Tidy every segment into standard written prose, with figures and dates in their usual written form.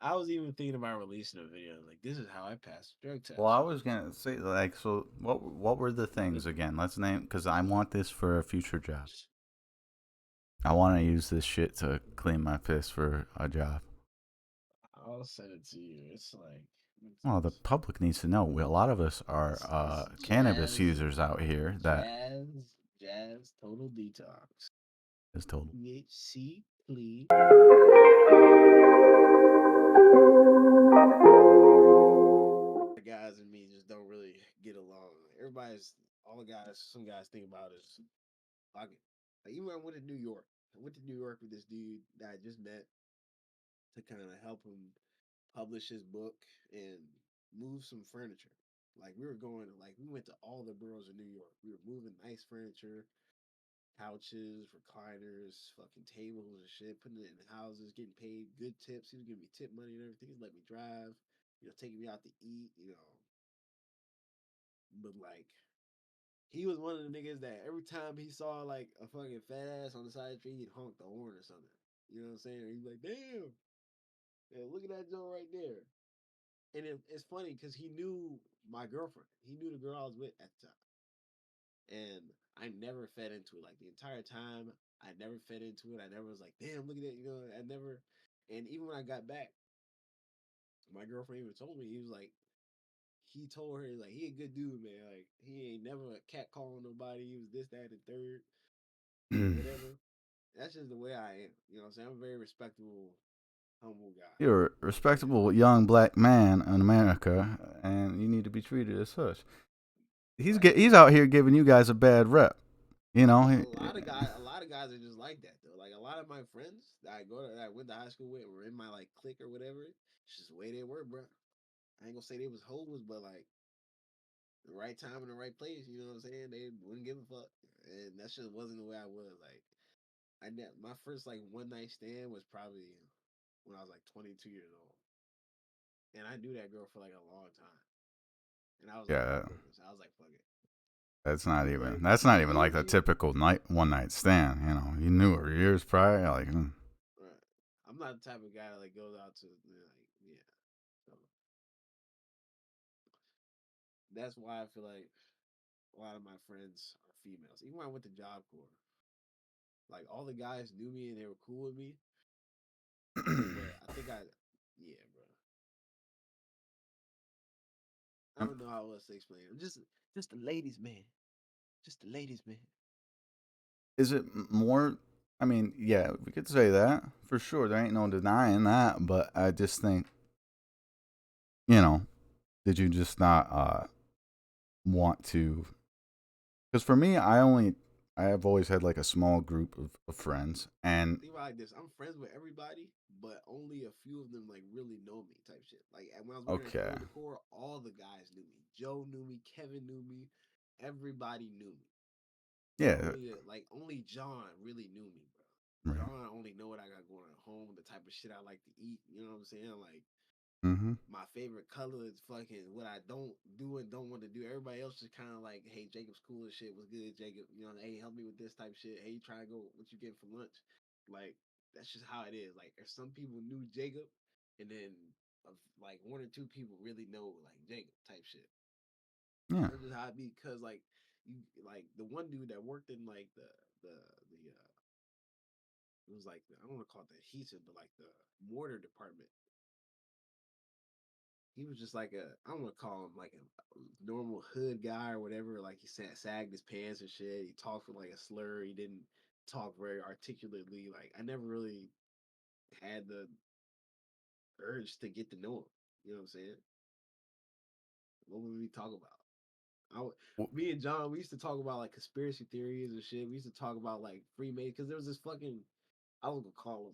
I was even thinking about releasing a video. Like, this is how I passed the drug Well, I test. was gonna say like, so what were the things again? Let's name because I want this for a future job. I want to use this shit to clean my piss for a job. I'll send it to you. It's like Well, the public needs to know. A lot of us are it's cannabis users out here that jazz, jazz, total detox, is told. THC clean. The guys and me just don't really get along. Everybody's all the guys. Some guys think about is fuck it. Like even when I went to New York, I went to New York with this dude that I just met to kind of help him publish his book and move some furniture. Like we were going to like we went to all the boroughs of New York. We were moving nice furniture, couches, recliners, fucking tables and shit, putting it in houses, getting paid good tips. He was giving me tip money and everything. He let me drive, taking me out to eat. But like he was one of the niggas that every time he saw like a fucking fat ass on the side of the street, he'd honk the horn or something. You know what I'm saying? He'd be like, damn, yeah, look at that joint right there. And it's funny because he knew my girlfriend. He knew the girl I was with at the time. And I never fed into it. Like the entire time, I never fed into it. I never was like, damn, look at that. I never. And even when I got back, my girlfriend even told me, he told her, like, he a good dude, man. Like, he ain't never cat calling nobody. He was this, that, and third, whatever. That's just the way I am. You know what I'm saying? I'm a very respectable, humble guy. You're a You know what I'm saying? respectable young black man in America, and you need to be treated as such. Right. He's out here giving you guys a bad rep. You know, A lot of guys are just like that though. Like a lot of my friends that I went to high school with were in my like clique or whatever. It's just the way they were, bro. I ain't gonna say they was hoes, but like the right time in the right place. You know what I'm saying? They wouldn't give a fuck, and that just wasn't the way I was. Like my first like one night stand was probably when I was like 22 years old, and I knew that girl for like a long time, and I was like yeah, heartbroken. So I was like, fuck it. Like that's not even even like if the she, typical one night stand. You know, you knew her years prior. Like, right. I'm not the type of guy that like goes out to like yeah. So that's why I feel like a lot of my friends are females. Even when I went to Job Corps, like all the guys knew me and they were cool with me. But I think yeah, bro. I don't know how else to explain it. Just the ladies, man. Just the ladies, man. is it more? I mean, yeah, we could say that for sure. There ain't no denying that. But I just think, you know, did you just not want to? Because for me, I have always had like a small group of friends, and Think about it like this. I'm friends with everybody, but only a few of them like really know me type shit. Like when I was working at okay, Floor Decor, all the guys knew me. Joe knew me, Kevin knew me, everybody knew me. yeah, Only John really knew me, bro. right, John only know what I got going at home, the type of shit I like to eat. You know what I'm saying? Like mm-hmm, my favorite color is fucking what I don't do and don't want to do. Everybody else is kind of like, hey, Jacob's cool as shit. What's good, Jacob? Hey, help me with this type of shit. Hey, try to go. What you get for lunch? Like that's just how it is. Like if some people knew Jacob, and then like one or two people really know like Jacob type shit. yeah. That's just how it be. Cause like you like the one dude that worked in like the it was like I don't want to call it the adhesive, but like the mortar department. He was just like I don't want to call him like a normal hood guy or whatever. Like he sagged his pants and shit. He talked with like a slur. He didn't talk very articulately. Like I never really had the urge to get to know him. You know what I'm saying? What would we talk about? Me and John, we used to talk about like conspiracy theories and shit. We used to talk about like Freemason because there was this fucking I was gonna call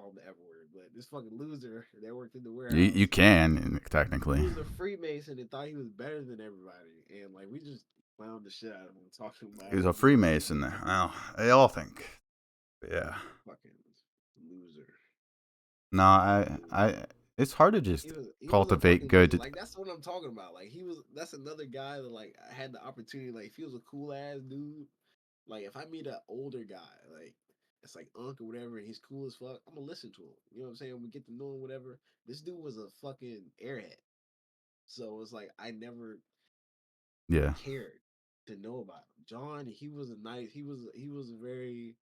him the F word, but this fucking loser that worked in the You warehouse, can he technically. was a Freemason and thought he was better than everybody, and like we just clowned the shit out of him, talking about He's him a being a Freemason. Well, they all think. Yeah. fucking loser. No, it's hard to just He was a cultivate fucking loser. good. Like that's what I'm talking about. Like that's another guy that like I had the opportunity. Like if he was a cool ass dude, like if I meet an older guy, like it's like Unc or whatever, and he's cool as fuck. I'm gonna listen to him. You know what I'm saying? We get to know him, whatever. This dude was a fucking airhead, so it's like I never Yeah. cared to know about him. John, he was a nice. He was a very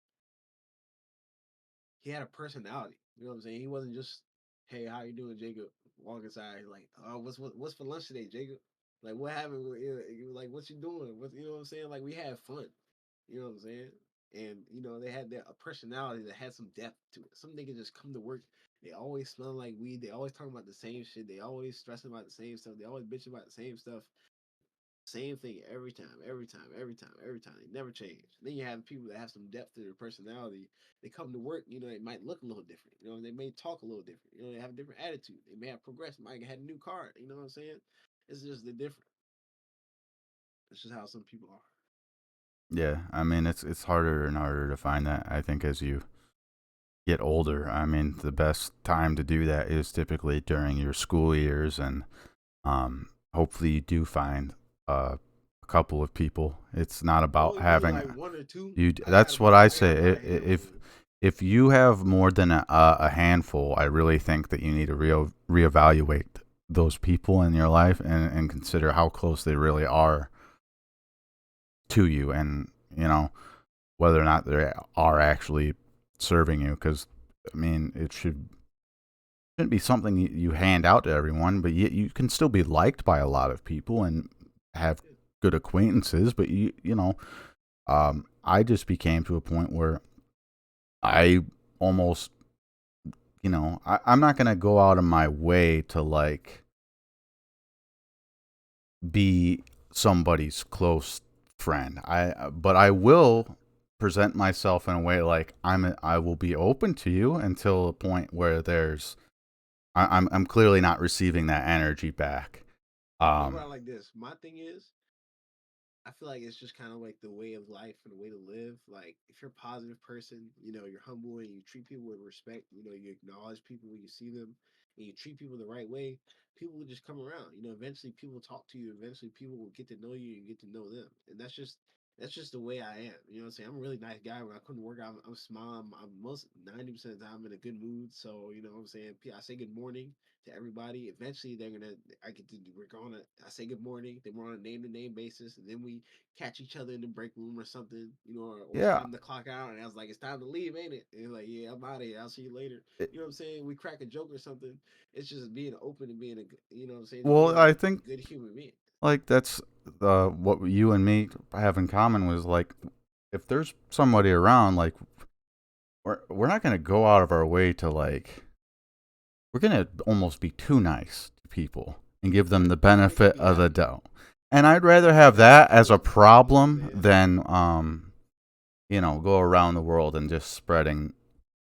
he had a personality. You know what I'm saying? He wasn't just, hey, how you doing, Jacob? Walk inside. He's like, oh, what's for lunch today, Jacob? Like, what happened? Like, what you doing? What you know what I'm saying? Like, we had fun. You know what I'm saying? And they had a personality that had some depth to it. Some niggas just come to work. They always smell like weed. They always talking about the same shit. They always stressing about the same stuff. They always bitching about the same stuff. Same thing every time, every time, every time, every time. They never change. Then you have people that have some depth to their personality. They come to work, they might look a little different. They may talk a little different. They have a different attitude. They may have progressed, might have had a new car. You know what I'm saying? It's just the different. It's just how some people are. Yeah. I mean, it's harder and harder to find that. I think as you get older, I mean, the best time to do that is typically during your school years, and hopefully you do find a couple of people. It's not about Only really having like one or two. you. I got That's what I I got say. about a handful. If you have more than a handful, I really think that you need to reevaluate those people in your life, and consider how close they really are to you, and whether or not they are actually serving you. Because I mean, it shouldn't be something you hand out to everyone, but you can still be liked by a lot of people and have good acquaintances. But I just became to a point where I almost, I'm not gonna go out of my way to like be somebody's close friend. But I will present myself in a way like I will be open to you until a point where I'm clearly not receiving that energy back. Think about Um, it like this. My thing is, I feel like it's just kind of like the way of life and the way to live. Like, if you're a positive person, you're humble and you treat people with respect, you acknowledge people when you see them and you treat people the right way, people will just come around. Eventually people will talk to you. Eventually people will get to know you and get to know them. And that's just the way I am. You know what I'm saying? I'm a really nice guy. When I come to work, I'm smiling. I'm most 90% of the time I'm in a good mood. So, you know what I'm saying? I say good morning to everybody. Eventually, we're gonna. I say good morning. Then we're on a name to name basis, and then we catch each other in the break room or something, or it's yeah, time to clock out. And I was like, it's time to leave, ain't it? And like, yeah, I'm out of here. I'll see you later. it, You know what I'm saying? We crack a joke or something. It's just being open and being you know what I'm saying, just well, being I a think good human being. like that's what you and me have in common was like if there's somebody around, like we're not gonna go out of our way to like we're gonna almost be too nice to people and give them the That makes benefit me of the happy. doubt. And I'd rather That makes have me happy. that I as a love talking to people, problem man. than go around the world and just spreading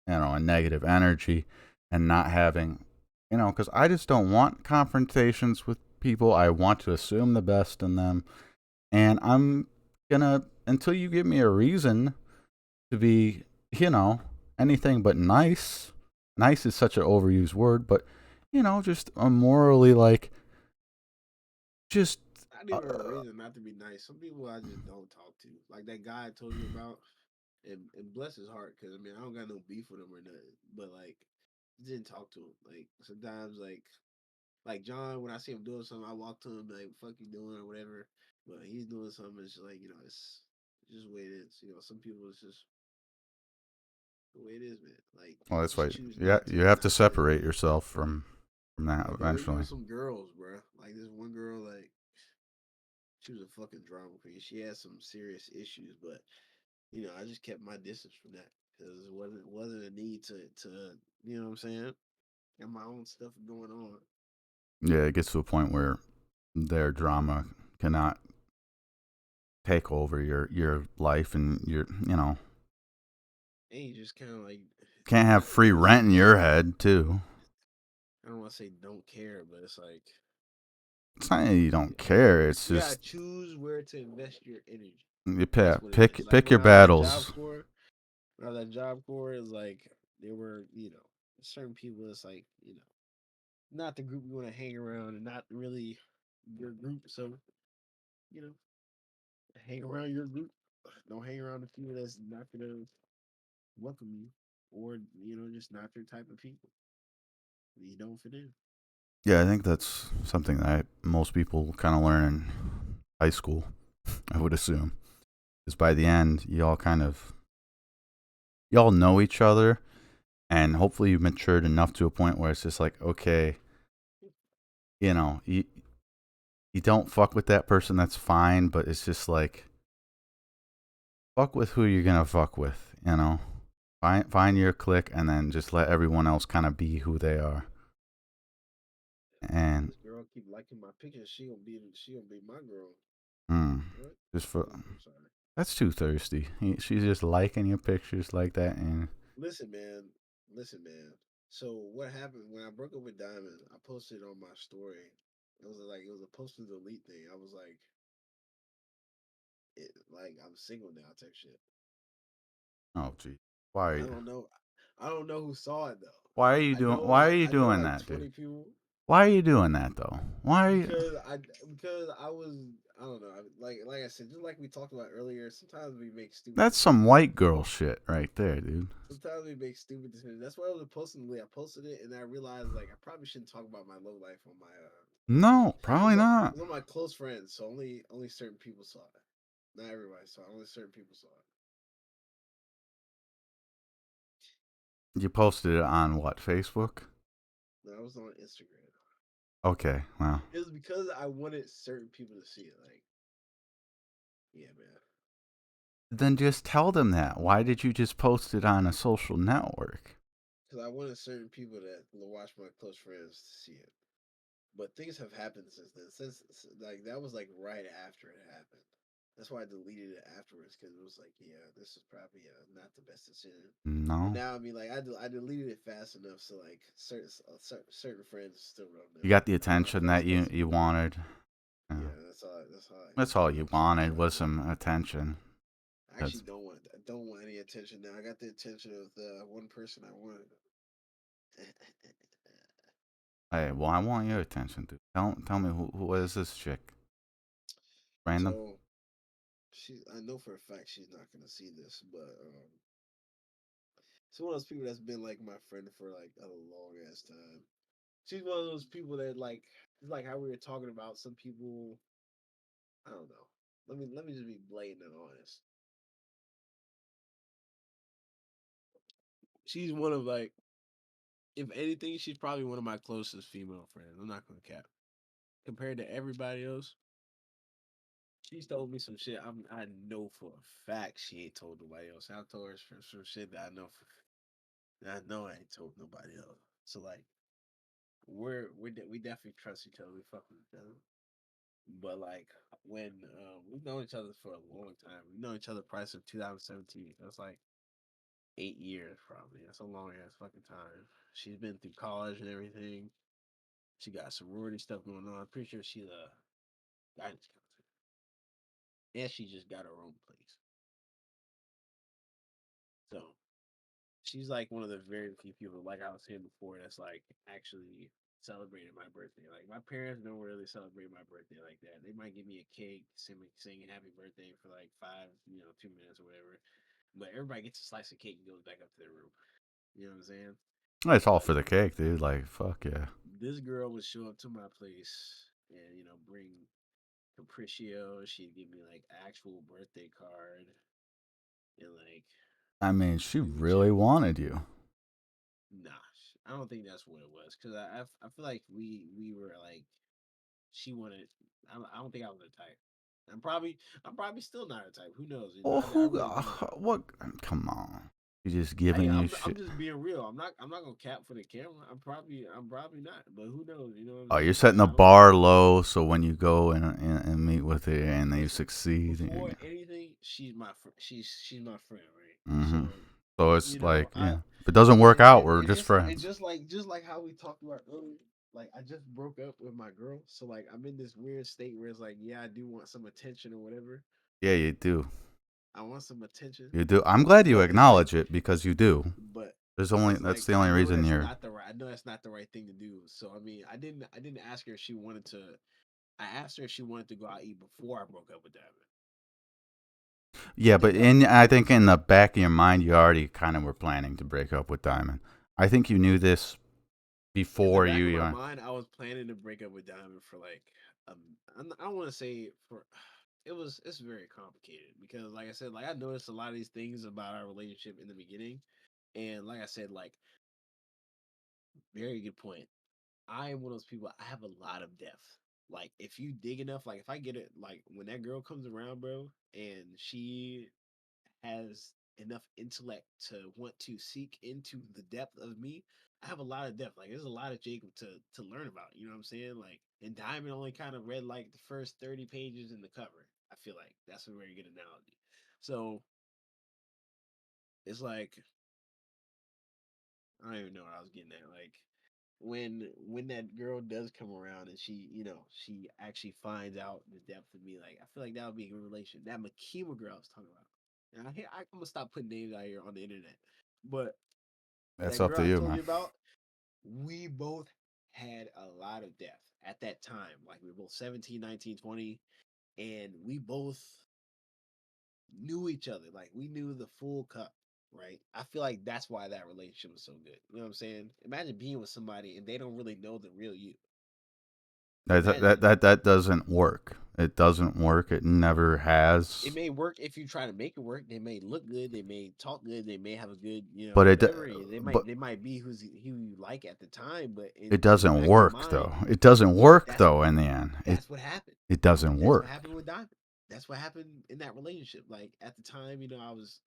a negative energy and not having because I just don't want confrontations with people. I want to assume the best in them, and I'm gonna until you give me a reason to be you know anything but nice. Nice is such an overused word, but just a morally like just Not even a reason not to be nice. Some people I just don't talk to. Like that guy I told you about, and bless his heart, because I mean I don't got no beef with him or nothing. But like, didn't talk to him. Like sometimes, like John, when I see him doing something, I walk to him like, "Fuck you doing?" or whatever. But he's doing something. It's like it's just the way it is. Some people it's just the way it is, man. Like well, people that's just why choose yeah not you have to to. separate yourself from that Yeah, bro. Even eventually. with some girls, bro. Like this one girl, like she was a fucking drama queen. She had some serious issues, but I just kept my distance from that because it wasn't a need to you know what I'm saying. Got my own stuff going on. Yeah, it gets to a point where their drama cannot take over your life, and And you just kind of like can't have I free don't want to say rent in your head too. I don't want to say don't care, but it's like It's not that you don't yeah, care. It's you gotta just choose where to invest your energy. you That's pick what it is. pick Like pick when your I was at Job battles. Corps, when I was at Job Corps, it's like there were certain people. It's like not the group you want to hang around, and not really your group. So you know, hang around your group. Don't hang around the people that's not gonna welcome you, or just not their type of people. You don't fit in. Yeah, I think that's something that most people kind of learn in high school. I would assume, because by the end, y'all know each other, and hopefully you've matured enough to a point where it's just like, okay, you know, you don't fuck with that person, that's fine, but it's just like fuck with who you're gonna fuck with, you know. Find your clique, and then just let everyone else kind of be who they are. And This girl keep liking my pictures. She gonna be my girl. mm, What? just for I'm sorry. that's too thirsty. She's just liking your pictures like that, and Listen, man. Listen, man. So what happened when I broke up with Diamond? I posted on my story. It was a post to delete thing. I was like I'm single now type shit. oh gee, why are I you? don't know. I don't know who saw it though. Why are you I doing? know Why are like you I know doing like that, dude? 20 people Why are you doing that though? Why are you? because I was I don't know. Like I said, just like we talked about earlier, sometimes we make stupid That's some decisions. white girl shit right there, dude. Sometimes we make stupid decisions. That's why I was posting. I posted it, and I realized like I probably shouldn't talk about my low life on my like No, it probably was on not. it was on my close friends, so only certain people saw it. Not everybody saw it. Only certain people saw it. You posted it on what, Facebook? No, I was on Instagram. Okay, well, It was because I wanted certain people to see it. Like, yeah, man. then just tell them that. Why did you just post it on a social network? Because I wanted certain people that watch my close friends to see it. But things have happened since then. Since like that was like right after it happened. That's why I deleted it afterwards because it was like, yeah, this is probably not the best decision. But No. now, I mean, like I deleted it fast enough so like certain friends still don't You know. got the Like my attention friends that still you see. wanted. Yeah. Yeah, That's all I you try wanted to was do. some attention. I actually That's don't want any attention now. I got the attention of the one person I wanted. hey, well, I want your attention, dude. Tell me who is this chick? Random? So I know for a fact she's not gonna see this, but she's one of those people that's been like my friend for like a long ass time. She's one of those people that like it's like how we were talking about some people. I don't know. Let me just be blatant and honest. She's one of like, if anything, she's probably one of my closest female friends. I'm not gonna cap. Compared to everybody else, she's told me some shit. I know for a fact she ain't told nobody else. I told her some shit that I know that I know I ain't told nobody else. So like we definitely trust each other. We fuck with each other. But like when we've known each other for a long time. We've known each other probably since 2017. That's like 8 years probably. That's a long ass fucking time. She's been through college and everything. She got sorority stuff going on. I'm pretty sure she's a guidance counselor. And she just got her own place. So she's like one of the very few people, like I was saying before, that's like actually celebrated my birthday. Like my parents don't really celebrate my birthday like that. They might give me a cake, sing happy birthday for like 2 minutes or whatever. But everybody gets a slice of cake and goes back up to their room. You know what I'm saying? It's all But for the cake, dude. Like, fuck yeah. this girl would show up to my place and bring capriccio. She'd give me like actual birthday card and like I mean, she we would really chill. wanted you. Nah, I don't think that's what it was. Cause I feel like we were like she wanted. I don't think I was the type. I'm probably still not a type. Who knows? Well, I who? really don't know. What? Come on. You just Hey, giving you I'm shit. just being real. I'm not gonna cap for the camera. I'm probably not. But who knows? You know what I'm Oh, you're saying? setting Like the I don't know. bar low, so when you go and meet with her and you Listen, succeed, before anything, she's my friend, right? mm-hmm. So So it's like, I yeah, if it doesn't work out, and we're and just just and friends. just like how we talked about earlier, like I just broke up with my girl, so like I'm in this weird state where it's like, yeah, I do want some attention or whatever. Yeah, you do. I want some attention, You do. I'm glad you but it's like, acknowledge it because you do. but There's but only it's that's like the only reason you're. I know that's not the right thing to do. So I mean, I didn't ask her if she wanted to. I asked her if she wanted to go out eat before I broke up with that. Yeah, Think but that was in the I think biggest. in the back of your mind, you already kind of were planning to break up with Diamond. I think you knew this In the before back you. of my You mind, I was planning to break up with Diamond for like, I don't want to say for. It's very complicated because, like I said, like I noticed a lot of these things about our relationship in the beginning, and like I said, like very good point. I am one of those people. I have a lot of depth. Like if you dig enough, like if I get it, like when that girl comes around, bro, and she has enough intellect to want to seek into the depth of me, I have a lot of depth. Like there's a lot of Jacob to learn about. You know what I'm saying? Like and Diamond only kind of read like the first 30 pages in the cover. I feel like that's a very good analogy. So it's like I don't even know what I was getting at. Like when that girl does come around and she actually finds out the depth of me, like I feel like that would be a good relation. That Makima girl I was talking about. And I'm gonna stop putting names out here on the internet. But that's that up girl to I you, told man. you about, we both had a lot of depth at that time. Like we were both 17, 19, 20, and we both knew each other. Like we knew the full cup, right? I feel like that's why that relationship was so good. You know what I'm saying? Imagine being with somebody and they don't really know the real you. Imagine That doesn't work. It doesn't work. It never it has. may work if you try to make it work. They may look good, they may talk good, they may have a good, But it whatever. but They might be who you like at the time, but it in the doesn't back of your work mind, though. It doesn't work that's though in the end. that's what happened. It doesn't That's what work. happened with Diamond. That's what happened in that relationship. Like at the time, I was,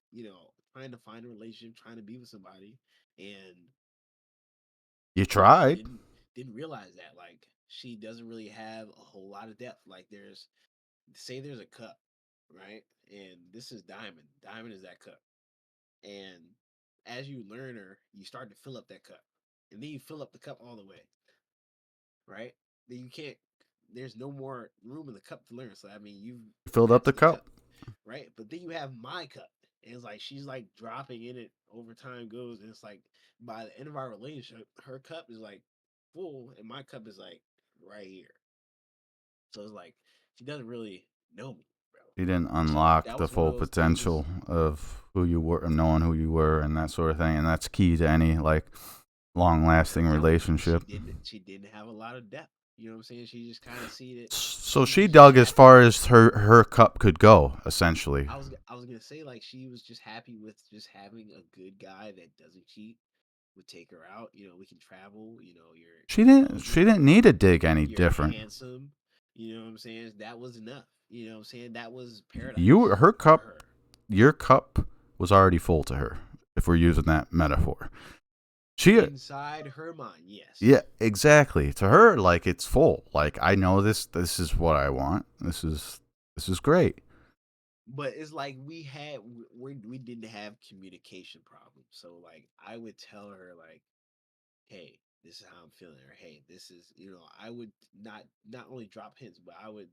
trying to find a relationship, trying to be with somebody, and You tried. didn't realize that like she doesn't really have a whole lot of depth. Like there's a cup, right? And this is Diamond. Diamond is that cup. And as you learn her, you start to fill up that cup. And then you fill up the cup all the way, right? Then you can't there's no more room in the cup to learn. So I mean you've You filled up the maxed the cup. cup, right? But then you have my cup. And it's like she's like dropping in it over time goes, and it's like by the end of our relationship, her cup is like full and my cup is like right here. So it's like she doesn't really know me, bro. You didn't So unlock that the was one full of those things. potential of who you were, knowing who you were, and that sort of thing. And that's key to any like I'm long-lasting telling you, relationship. she didn't have a lot of depth. You know what I'm saying? She just kind of see it. So She she was just dug as happy far with. as her cup could go, essentially. I was gonna say like she was just happy with just having a good guy that doesn't cheat. Would take her out. We can travel. She You're didn't. She intelligent. didn't need to dig any You're different. handsome. You know what I'm saying? That was enough. You know what I'm saying? That was You, paradise her for cup, her. your cup was already full to her. If we're using that metaphor, she, Inside her mind, yeah, yes. exactly. To her, like it's full. Like I know this. This is what I want. This is great. But it's like we didn't have communication problems. So like I would tell her like, hey, this is how I'm feeling, or hey, this is I would not only drop hints, but I would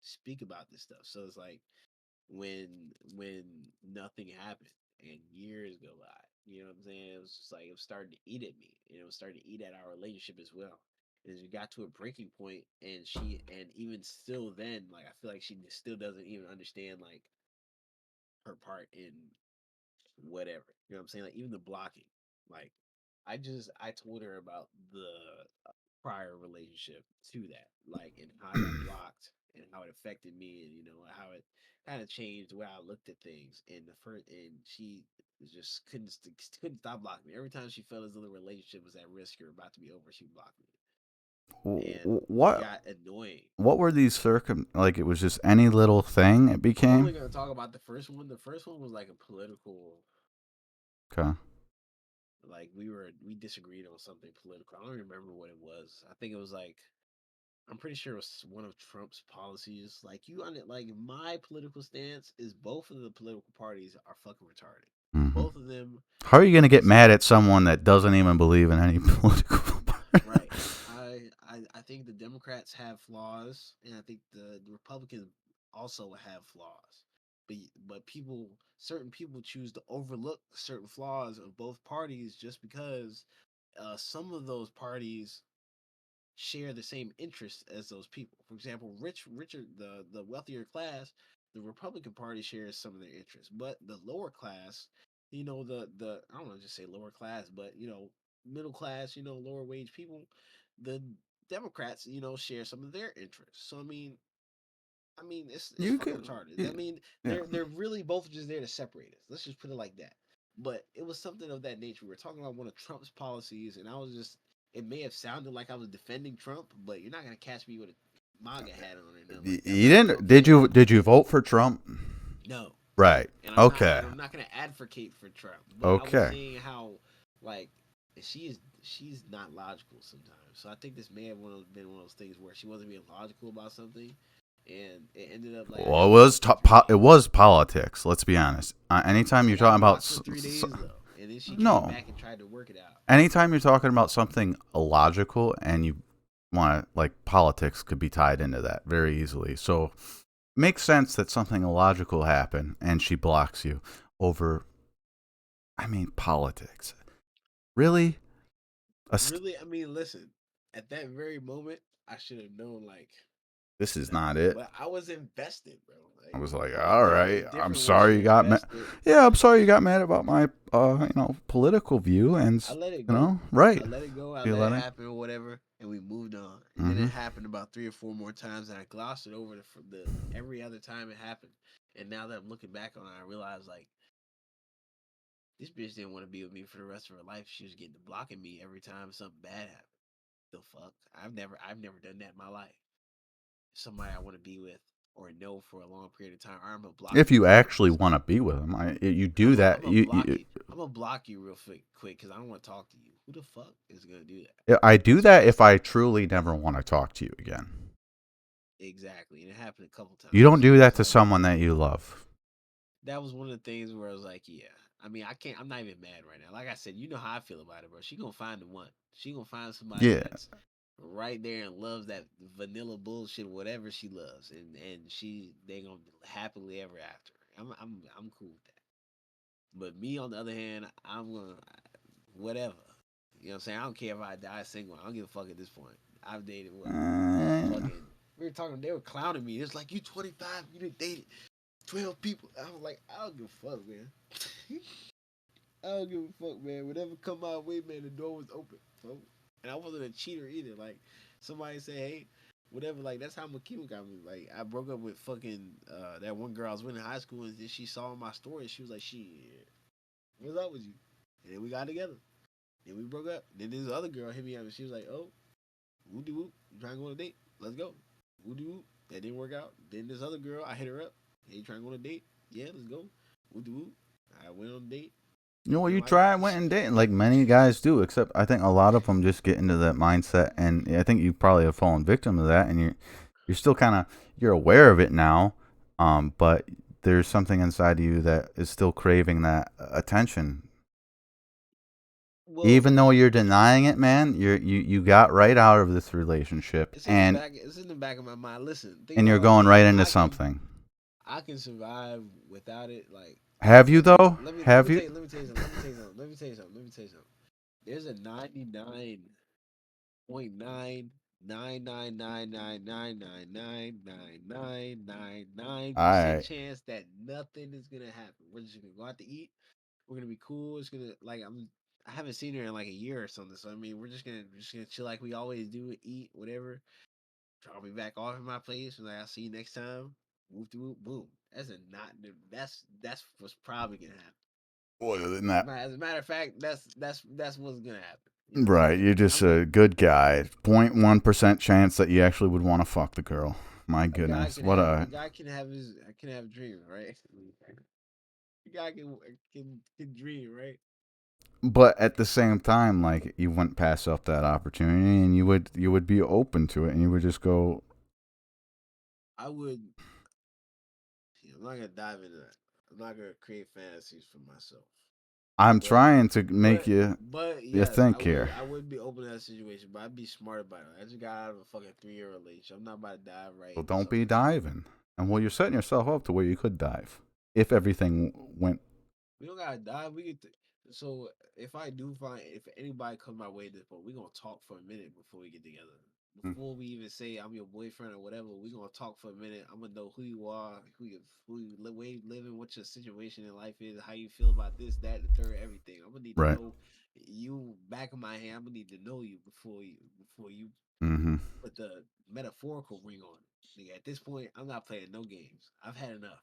speak about this stuff. So it's like when nothing happened and years go by, you know what I'm saying? It was just like it was starting to eat at me, and it was starting to eat at our relationship as well. And as we got to a breaking point, and even still then, like I feel like she still doesn't even understand like her part in whatever. You know what I'm saying? Like even the blocking. Like I told her about the prior relationship to that, like and how I got blocked and how it affected me, and how it kind of changed the way I looked at things. And the first, and she just couldn't stop blocking me. Every time she felt as though the relationship was at risk or about to be over, she blocked me, and it What got annoying. what were these like it was just any little thing it I'm only became? gonna talk about the first one. The first one was like a political, Okay. like we disagreed on something political. I don't remember what it was. I think it was like I'm pretty sure it was one of Trump's policies. Like you on it, like my political stance is both of the political parties are fucking retarded. Hmm. Both of them How are you going to get suck. mad at someone that doesn't even believe in any political party? Right. I think the Democrats have flaws, and I think the Republicans also have flaws. But certain people choose to overlook certain flaws of both parties just because some of those parties share the same interests as those people. For example, Richard, the wealthier class, the Republican Party shares some of their interests, but the lower class, the I don't want to just say lower class, but middle class, lower wage people, the Democrats, share some of their interests. So I mean, it's You fucking could, retarded. yeah. I mean, Yeah. they're really both just there to separate us. Let's just put it like that. But it was something of that nature. We were talking about one of Trump's policies, and I was just. It may have sounded like I was defending Trump, but you're not gonna catch me with a MAGA hat on or nothing like that. I'm You not a didn't? Trump fan. Did you vote for Trump? No, Right. and Okay. I'm not gonna advocate for Trump. But I was Okay. saying how like she's not logical sometimes. So I think this may have been one of those things where she wasn't being logical about something, and it ended up like I Well, got blocked for 3 days. it was politics. Let's be honest. Anytime I you're got talking about blocked for 3 days though, and then she came no, back and tried to work it out. anytime you're talking about something illogical and you want to, like, politics could be tied into that very easily. So it makes sense that something illogical happened and she blocks you over. I mean, politics. Really? Really, I mean, listen. At that very moment, I should have known like, This is nah. not it. But I was invested, bro. I Like was like, it's all right, it's I'm different once sorry you're you got mad. invested. Yeah, I'm sorry you got mad about my, political view, and I let it you go. know, right? I let it go. I You let it let it. happen or whatever, and we moved on. And then Mm-hmm. it happened about 3 or 4 more times, and I glossed it over the every other time it happened. And now that I'm looking back on it, I realize like this bitch didn't want to be with me for the rest of her life. She was getting to blocking me every time something bad happened. The fuck? I've never done that in my life. Somebody I want to be with or know for a long period of time, or I'm gonna block If you you real quick. actually want to be with them, you do I'm that. gonna block you. I'm gonna block you real quick because I don't want to talk to you. Who the fuck is gonna do that? I do So that if that's I truly never want to talk to you again. exactly, and it happened a couple You don't times. So do I that was to like, someone that you love. that was one of the things where I was like, yeah. I mean, I can't. I'm not even mad right now. Like I said, you know how I feel about it, bro. She gonna find the one. She gonna find somebody Yeah. that's right there and loves that vanilla bullshit, whatever she loves, and they gonna happily ever after. I'm cool with that. But me, on the other hand, I'm gonna whatever. You know what I'm saying? I don't care if I die single. I don't give a fuck at this point. I've dated what? Uh, Fucking. We were talking. They were clowning me. It's like you 25. You done dated 12 people. I was like, I don't give a fuck, man. I don't give a fuck, man. Whatever come my way, man, the door was open. Folks. And I wasn't a cheater either. Like somebody say, hey, whatever. Like that's how Makima got me. Like I broke up with fucking that one girl I was with in high school, and then she saw my story. And she was like, "Shit, what's up with you?" And then we got together. Then we broke up. Then this other girl hit me up, and she was like, "Oh, woo de woo, you trying to go on a date? Let's go." Woo de woo. That didn't work out. Then this other girl, I hit her up. Hey, you trying to go on a date? Yeah, let's go. Woo de woo. I went on a date. you know what? You You know, I try went and dating like many guys do, except I think a lot of them just get into that mindset, and I think you probably have fallen victim to that, and you're still kind of you're aware of it now, but there's something inside of you that is still craving that attention. well, Even though you're denying it, man, you got right out of this relationship, it's in the and back. It's in the back of my mind. Listen, think and about you're it like going this. right into something. I can survive without it. Like, Have you listen, though? let me Have you? tell you, let me tell you something. Let me tell you something. Let me tell you something. Let me tell you something. There's a 99.99999999999% I chance that nothing is gonna happen. We're just gonna go out to eat. We're gonna be cool. It's gonna like I haven't seen her in like a year or something. So I mean, we're just gonna chill like we always do, eat whatever. Drop me back off in my place, and like I'll see you next time. Move through, boom. That's a not. That's what's probably gonna happen. well, than that. As a matter of fact, that's what's gonna happen. You know what I'm Right, saying? you're just I'm a good guy. 0.1% chance that you actually would want to fuck the girl. My goodness, what a a. guy can have his can have dreams, right? A guy can dream, right? But at the same time, like you wouldn't pass up that opportunity, and you would be open to it, and you would just go. I would. I'm not gonna dive into that. I'm not gonna create fantasies for myself. I'm But trying to make but you yes, think here. I would be open to that situation, but I'd be smart about it. I just got out of a fucking 3 year relationship. I'm not about to dive right Well, into don't be something stupid. diving, and well, you're setting yourself up to where you could dive if everything went. We don't gotta dive. So if I do find if anybody comes my way at this point, we gonna talk for a minute before we get together. Mm. before we even say I'm your boyfriend or whatever, we gonna talk for a minute. I'm gonna know who you are, way you living, what your situation in life is, how you feel about this, that, the third, everything. I'm gonna need to Right. know you back of my hand. I'm gonna need to know you before you Mm-hmm. put the metaphorical ring on it. Nigga, at this point, I'm not playing no games. I've had enough.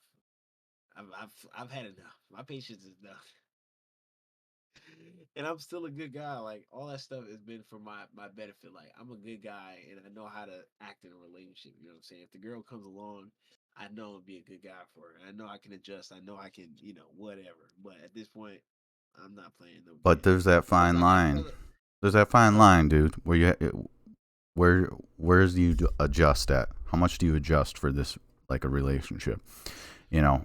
I've had enough. My patience is done. And I'm still a good guy. Like all that stuff has been for my benefit. Like I'm a good guy and I know how to act in a relationship. You know what I'm saying? If the girl comes along, I know I'll be a good guy for her. I know I can adjust. I know I can, whatever. But at this point, I'm not playing no But games. there's that Plus, fine I got line. fella. There's that fine Huh? line, dude, where where's do you adjust at? How much do you adjust for this like a relationship?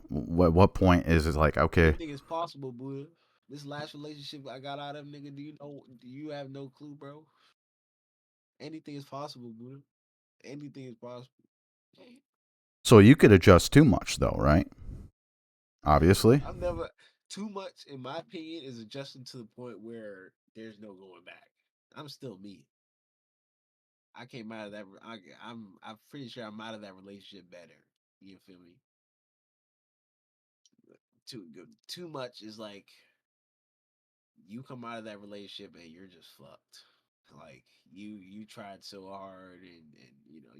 What point is it like okay? Anything is possible, boy. This last relationship I got out of, nigga. Do you know? Do you have no clue, bro? Anything is possible, boy. Anything is possible. So you could adjust too much though, right? Obviously. I've never too much, in my opinion, is adjusting to the point where there's no going back. I'm still me. I came out of that. I'm pretty sure I'm out of that relationship better. You feel me? Too good. Too much is like you come out of that relationship and you're just fucked. Like you tried so hard and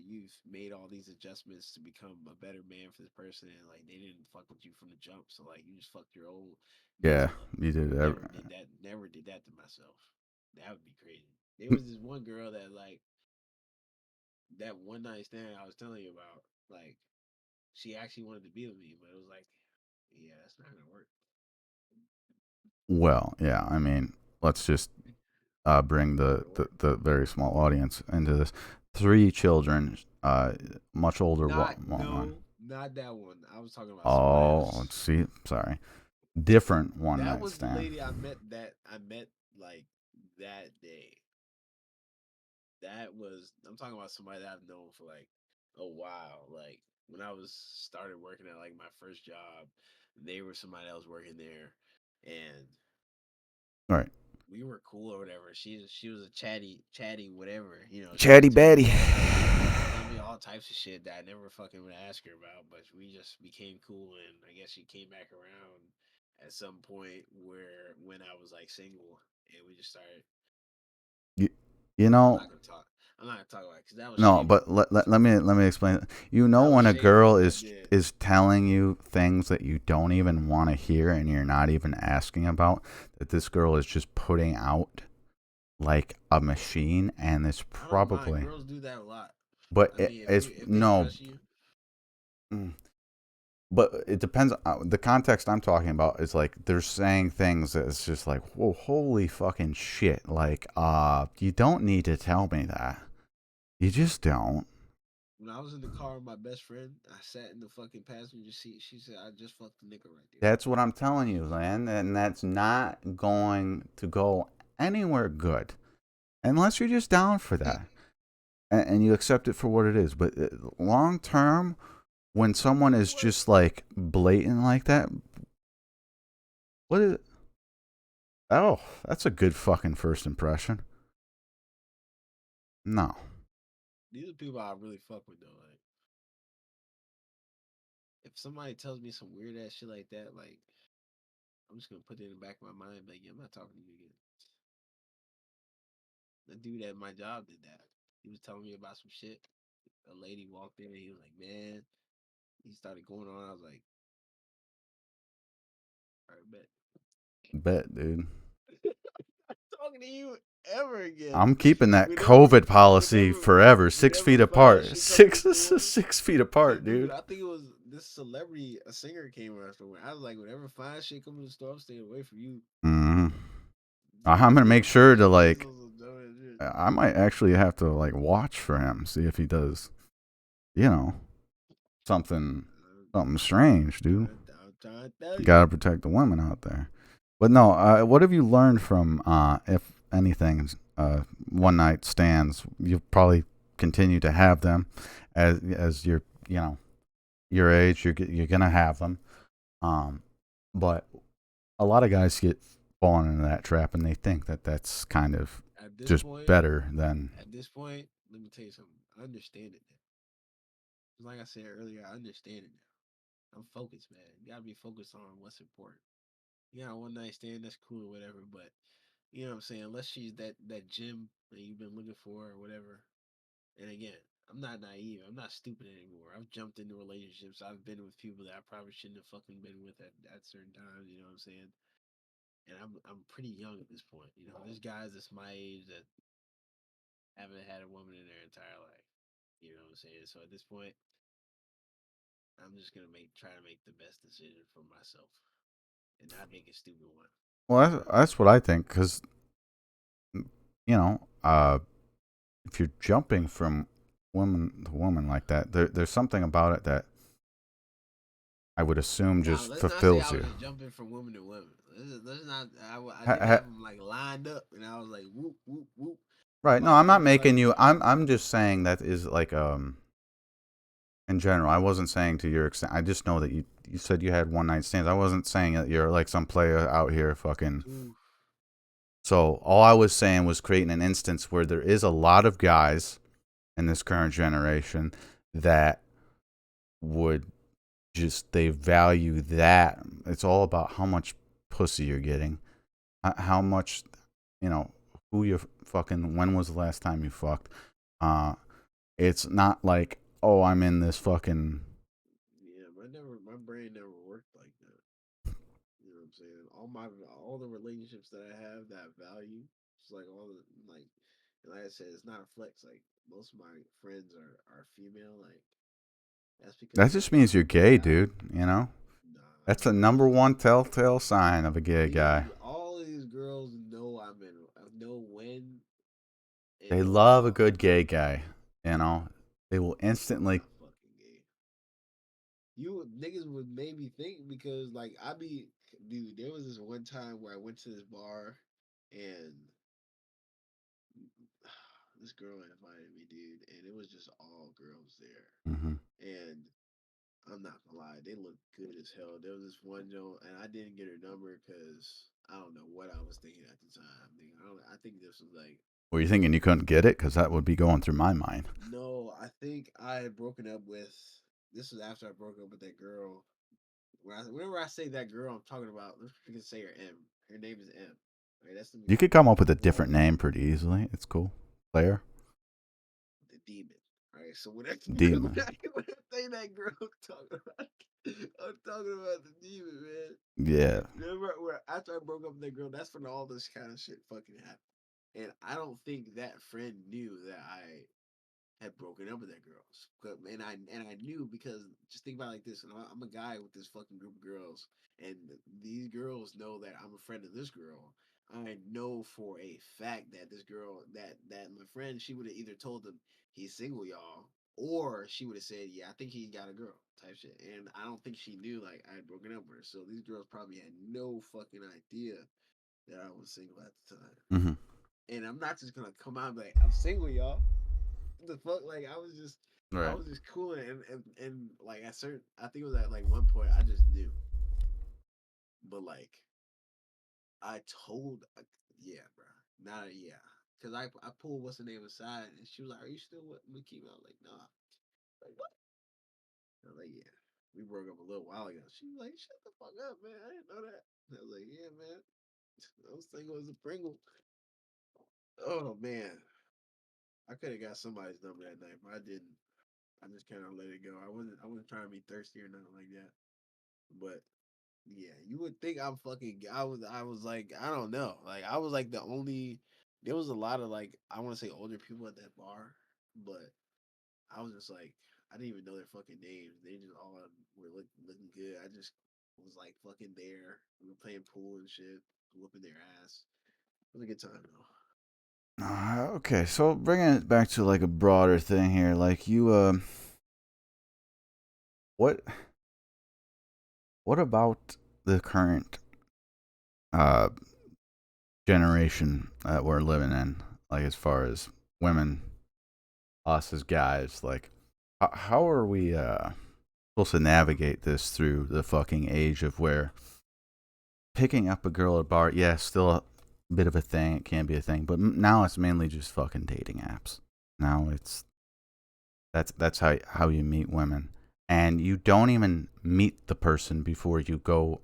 you've made all these adjustments to become a better man for this person and like they didn't fuck with you from the jump. So like you just fucked your old Yeah, mental up. you did. Never did that. Never did that to myself. That would be crazy. There was this one girl that like that one night stand I was telling you about. Like she actually wanted to be with me, but it was like, yeah, that's not gonna work. Well, yeah. I mean, let's just bring Not the, gonna the work. the very small audience into this. Three children, much older. Not One. no, not that one. I was talking about somebody Oh, else. let's see. Sorry, different one That night was the stand. lady I met like that day. That was I'm talking about somebody that I've known for like a while. Like when I was started working at like my first job, they were somebody else working there, and All right, we were cool or whatever. She was a chatty whatever. She chatty was Batty. telling me all types of shit that I never fucking would ask her about. But we just became cool, and I guess she came back around at some point where when I was like single, and we just started. You, you I'm know, not gonna talk. I'm not gonna talk about it because that was no, but shameful. let me explain it. You know That was when a shameful girl what I is did. is telling you things that you don't even want to hear and you're not even asking about, that this girl is just putting out like a machine, and it's I don't mind. probably, Girls do that a lot. but I mean, it's if they no. trust you, mm, But it depends. The context I'm talking about is like they're saying things that's just like, whoa, holy fucking shit! Like, you don't need to tell me that. You just don't. when I was in the car with my best friend, I sat in the fucking passenger seat. She said, "I just fucked the nigga right there." That's what I'm telling you, man, and that's not going to go anywhere good unless you're just down for that and you accept it for what it is. But long term, when someone is What? just like blatant like that, what is? Oh, that's a good fucking first impression. No. These are people I really fuck with though. Like, if somebody tells me some weird ass shit like that, like, I'm just gonna put it in the back of my mind, like, yeah, I'm not talking to you again. The dude at my job did that. He was telling me about some shit. A lady walked in and he was like, man, he started going on. I was like, all right, bet. Bet, dude. Talking to you ever again. I'm keeping that Whenever, COVID policy whenever, four, 6 feet whenever fine apart. shit come in the Six store, 6 feet the apart, dude, dude. I think it was this celebrity, a singer came around somewhere. I was like, whenever fine shit come in the store, I'm staying away from you. hmm Dude I'm was gonna make doing fine sure to shit. He was like. on some dumb ass shit. I might actually have to like watch for him, see if he does. You know, something, something strange, dude. I'm trying to tell you. Gotta protect the women out there. But no, what have you learned from, if anything, one night stands? You'll probably continue to have them as you're, your age. You're gonna have them. Um, but a lot of guys get fallen into that trap, and they think that that's kind of At this just point, better than. at this point, let me tell you something. I understand it now. Like I said earlier, I understand it now. I'm focused, man. You gotta be focused on what's important. You got a one night stand, that's cool or whatever, but you know what I'm saying? Unless she's that gym that you've been looking for or whatever. And again, I'm not naive. I'm not stupid anymore. I've jumped into relationships. I've been with people that I probably shouldn't have fucking been with at certain times. You know what I'm saying? And I'm pretty young at this point. You know, there's guys that's my age that haven't had a woman in their entire life. You know what I'm saying? So at this point, I'm just gonna try to make the best decision for myself and not make a stupid one. Well, that's what I think. Because you know, if you're jumping from woman to woman like that, there's something about it that I would assume Now just let's not say I fulfills was you. just jumping from woman to woman. Let's not. I Ha, didn't ha, have them like lined up, and I was like whoop whoop whoop. I'm right? No, about to I'm not jump to making like you. I'm just saying that is like in general. I wasn't saying to your extent. I just know that you said you had one night stands. I wasn't saying that you're like some player out here fucking. ooh, So all I was saying was creating an instance where there is a lot of guys in this current generation that would just they value that. It's all about how much pussy you're getting, how much, you know, who you fucking. When was the last time you fucked? Uh, it's not like, oh, I'm in this fucking. yeah. My brain never worked like that. You know what I'm saying? All the relationships that I have that value, it's like all the like, and like I said, it's not a flex. Like most of my friends are female. Like that's because That like just means you're they gay, value. dude. You know, Nah, that's the number one telltale sign of a gay guy. all of these girls know I know when They and know love a how. good gay guy. You know, they will I'm instantly. not fucking gay. You niggas would maybe think because like I be dude. There was this one time where I went to this bar and this girl invited me, dude, and it was just all girls there. Hmm. And I'm not gonna lie, they looked good as hell. There was this one Joe, and I didn't get her number because I don't know what I was thinking at the time. I think this was like Were you thinking you couldn't get it? Because that would be going through my mind. no, I think I had broken up with. This was after I broke up with that girl. Whenever I say that girl, I'm talking about. Let's we can say her M. Her name is M. Right, that's You could come up with a different well, name pretty easily. It's cool. Claire, the demon. All right, so when I, demon. when I say that girl, I'm talking about the demon, man. Yeah. Remember, where after I broke up with that girl, that's when all this kind of shit fucking happened. And I don't think that friend knew that I had broken up with that girl. And I knew because just think about it like this. And I'm a guy with this fucking group of girls, and these girls know that I'm a friend of this girl. I know for a fact that this girl, that my friend, she would have either told them he's single, y'all, or she would have said, yeah, I think he got a girl type shit. And I don't think she knew like I had broken up with her. So these girls probably had no fucking idea that I was single at the time. Hmm. And I'm not just gonna come out and be like, I'm single, y'all. What the fuck? Like I Right. was just cool and like at certain I think it was at like one point I just knew. But like I told yeah, bro. Not yeah. Cause I pulled what's the name aside and she was like, are you still with Makima? I was like, nah. Like what? I was like, yeah. We broke up a little while ago. She was like, shut the fuck up, man. I didn't know that. I was like, yeah, man. I was single as a Pringle. Oh man. I could have got somebody's number that night, but I didn't. I just kind of let it go. I wasn't trying to be thirsty or nothing like that. But yeah, you would think I'm fucking. I was like I don't know. Like I was like the only. There was a lot of like I want to say older people at that bar, but I was just like I didn't even know their fucking names. They just all were looking good. I just was like fucking there. We were playing pool and shit, whooping their ass. It was a good time though. Okay, so bringing it back to like a broader thing here, like what what about the current uh generation that we're living in, like as far as women, us as guys, like how are we supposed to navigate this through the fucking age of where picking up a girl at a bar, yeah, still a bit of a thing, it can be a thing, but now it's mainly just fucking dating apps. Now it's that's how you meet women. And you don't even meet the person before you go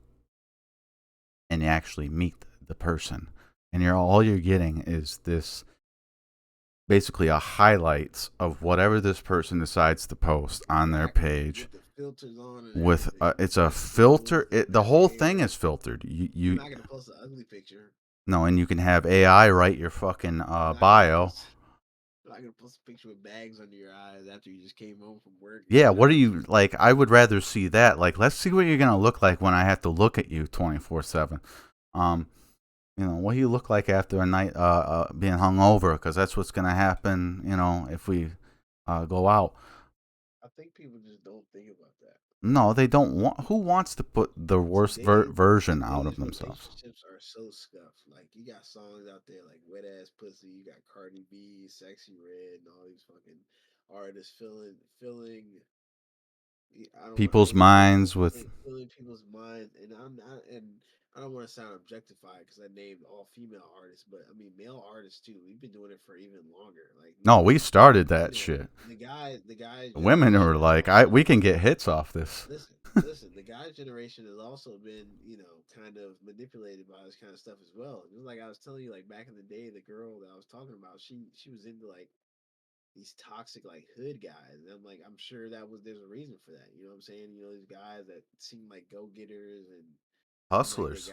and actually meet the person. And you're all you're getting is this basically a highlights of whatever this person decides to post on their Exactly. page With the filters on and with everything. it's a Like smooth, filter the fresh whole thing hair. is filtered. You're You not gonna post an ugly picture. no, and you can have AI write your fucking You're not gonna bio. post you're not gonna post a picture with bags under your eyes after you just came home from work and Yeah, shit. what are you like? I would rather see that. Like, let's see what you're gonna look like when I have to look at you 24/7. Um, what do you look like after a night being hungover? Because that's what's gonna happen. If we go out. I think people just don't think about that. No, they don't want. Who wants to put the worst version out of Today's themselves? relationships are so scuffed. Like you got songs out there like Wet Ass Pussy, you got Cardi B, Sexy Red, and all these fucking artists filling I don't want People's minds with filling people's minds, and I don't want to sound objectified because I named all female artists, but I mean male artists too. We've been doing it for even longer. Like no, we started that shit. the guys The women generation are has like, I also we can get hits off this. listen. The guys generation has also been kind of manipulated by this kind of stuff as well. Just like I was telling you, like back in the day, the girl that I was talking about, she was into like these toxic like hood guys. And I'm like, I'm sure there's a reason for that. You know what I'm saying? These guys that seem like go getters and seem like they Hustlers.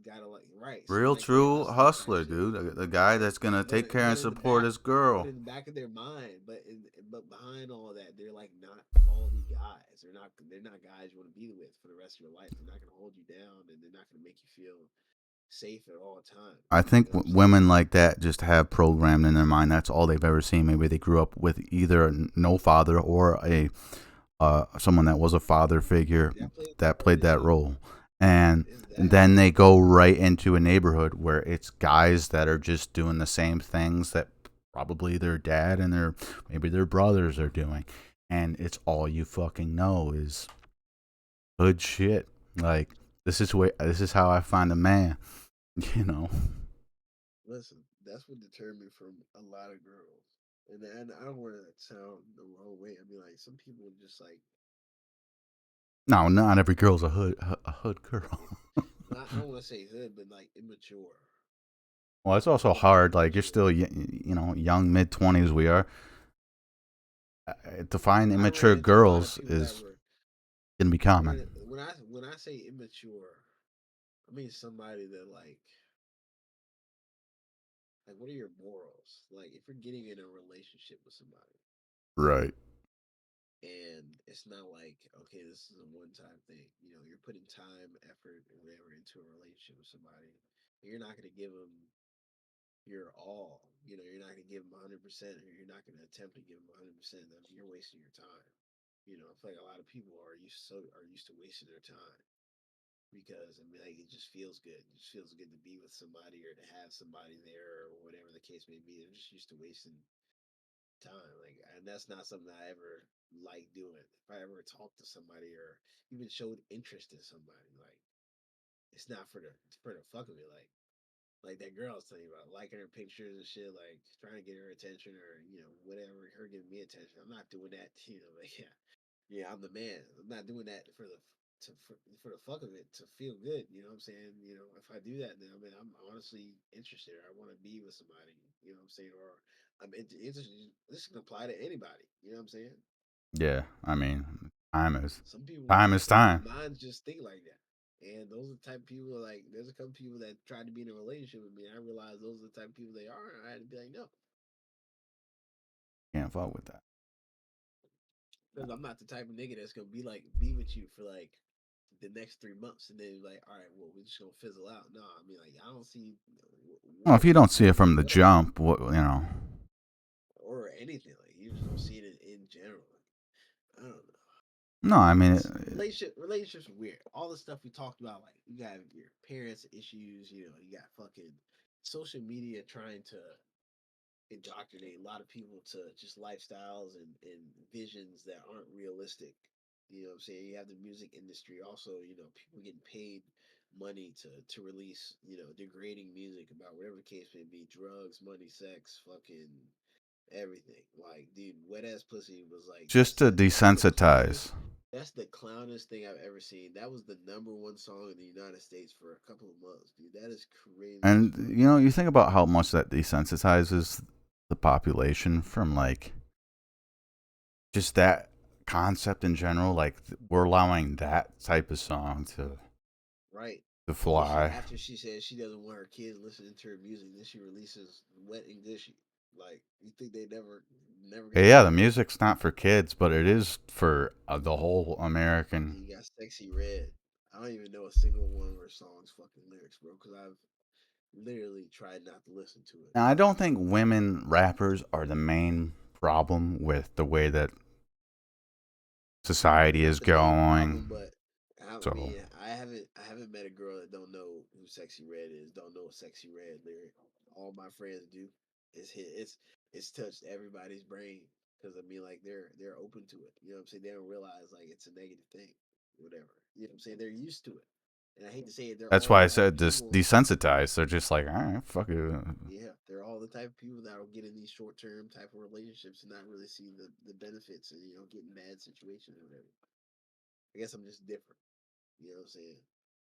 gotta like right. Seem Real like they true hustler type hustler, shit. dude. The guy But that's gonna but take care and but in the support back his but girl. in the back of their mind, but behind all that, they're like not quality guys. They're not guys you want to be with for the rest of your life. They're not gonna hold you down and they're not gonna make you feel safe at all I times. You think know what I'm saying? women like that just have programmed in their mind that's all they've ever seen. Maybe they grew up with either no father or a someone that was a father figure That plays a that part played in it that too. role. And Is that then they go right into a neighborhood where it's guys that are just doing the same things that probably their dad and maybe their brothers are doing. And it's all you fucking know is hood shit. Like this is how I find a man, you know. listen, that's what determined from a lot of girls. And I don't want to sound the wrong way. I mean, like some people just like No, not every girl's a hood girl. I don't want to say hood, but like immature. Well, it's Some also people are hard. Like you're immature. still, young mid 20s. We are to find I ran immature into a lot of girls people that is were gonna be I ran common. when I say immature, I mean somebody that what are your morals? Like if you're getting in a relationship with somebody Right. and it's not like okay, this is a one time thing. You're putting time, effort, and whatever into a relationship with somebody. And you're not going to give them your all. You're not going to give them 100%, or you're not going to attempt to give them 100%. I mean, you're wasting your time. I feel like a lot of people are used to wasting their time because I mean, like it just feels good. It just feels good to be with somebody or to have somebody there or whatever the case may be. They're just used to wasting time. And that's not something I ever like doing. If I ever talked to somebody or even showed interest in somebody, like it's not for the fuck of it. Like that girl I was telling you about, liking her pictures and shit, like trying to get her attention or whatever, her giving me attention. I'm not doing that. Like yeah, I'm the man. I'm not doing that for the fuck of it to feel good. You know what I'm saying? If I do that, then I mean I'm honestly interested. Or I want to be with somebody. You know what I'm saying? Or I'm interested. This can apply to anybody. You know what I'm saying? Yeah. I mean, time is Some people, time is some people's time. minds just think like that. And those are the type of people like there's a couple people that tried to be in a relationship with me. And I realized those are the type of people they are. And I had to be like, no, Can't fuck with that. because I'm not the type of nigga that's gonna be with you for like the next 3 months and then like, all right, well, we're just gonna fizzle out. No, I mean like I don't see Well, if you don't see it where we from the go jump, what. or anything. Like you just don't see it in general. I don't know. No, I mean, It's relationships are weird. All the stuff we talked about, like you got your parents' issues, you got fucking social media trying to indoctrinate a lot of people to just lifestyles and visions that aren't realistic. You know what I'm saying? You have the music industry also, people getting paid money to release, degrading music about whatever the case may be, drugs, money, sex, fucking everything. Like, dude, wet ass pussy was like Just to that's the clownest desensitize. that's the clownest thing I've ever seen. That was the number one song in the United States for a couple of months, dude. That is crazy as And fuck. you know, you think about how much that desensitizes the population from like just that concept in general. Like we're allowing that type of song Right. to Especially fly. after she says she doesn't want her kids listening to her music, then she releases Wet and Gushy. Like, you think they never gonna Yeah, hear the that? music's not for kids, but it is for the whole And American. you got Sexy Red. I don't even know a single one of her songs fucking lyrics, bro, because I've literally tried not to listen to it. Now, I don't think women rappers are the main problem with the way that society is Not the main problem, going. but I So mean, I haven't met a girl that don't know who Sexy Red is, don't know a Sexy Red lyric. All my friends do. It's touched everybody's brain because I mean, like they're open to it. You know what I'm saying? They don't realize like it's a negative thing, whatever. You know what I'm saying? They're used to it, and I hate to say it, they're that's all why the I type of said this people. desensitized. They're just like, all right, fuck it. Yeah, they're all the type of people that will get in these short term type of relationships and not really see the benefits and get in bad situations or whatever. I guess I'm just different. You know what I'm saying?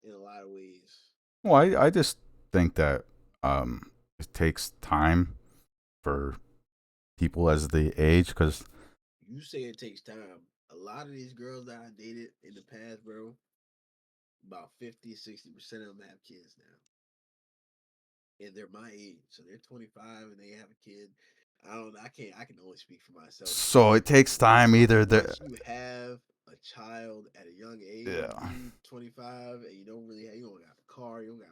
In a lot of ways. Well, I just think that it takes time for people as they age because You say it takes time. A lot of these girls that I dated in the past, bro, about 50, 60% of them have kids now. And they're my age. So they're 25 and they have a kid. I don't I can only speak for myself. so it takes time either. Once you have a child at a young age, Yeah, dude, 25, and you don't really have, you don't got a car, you don't got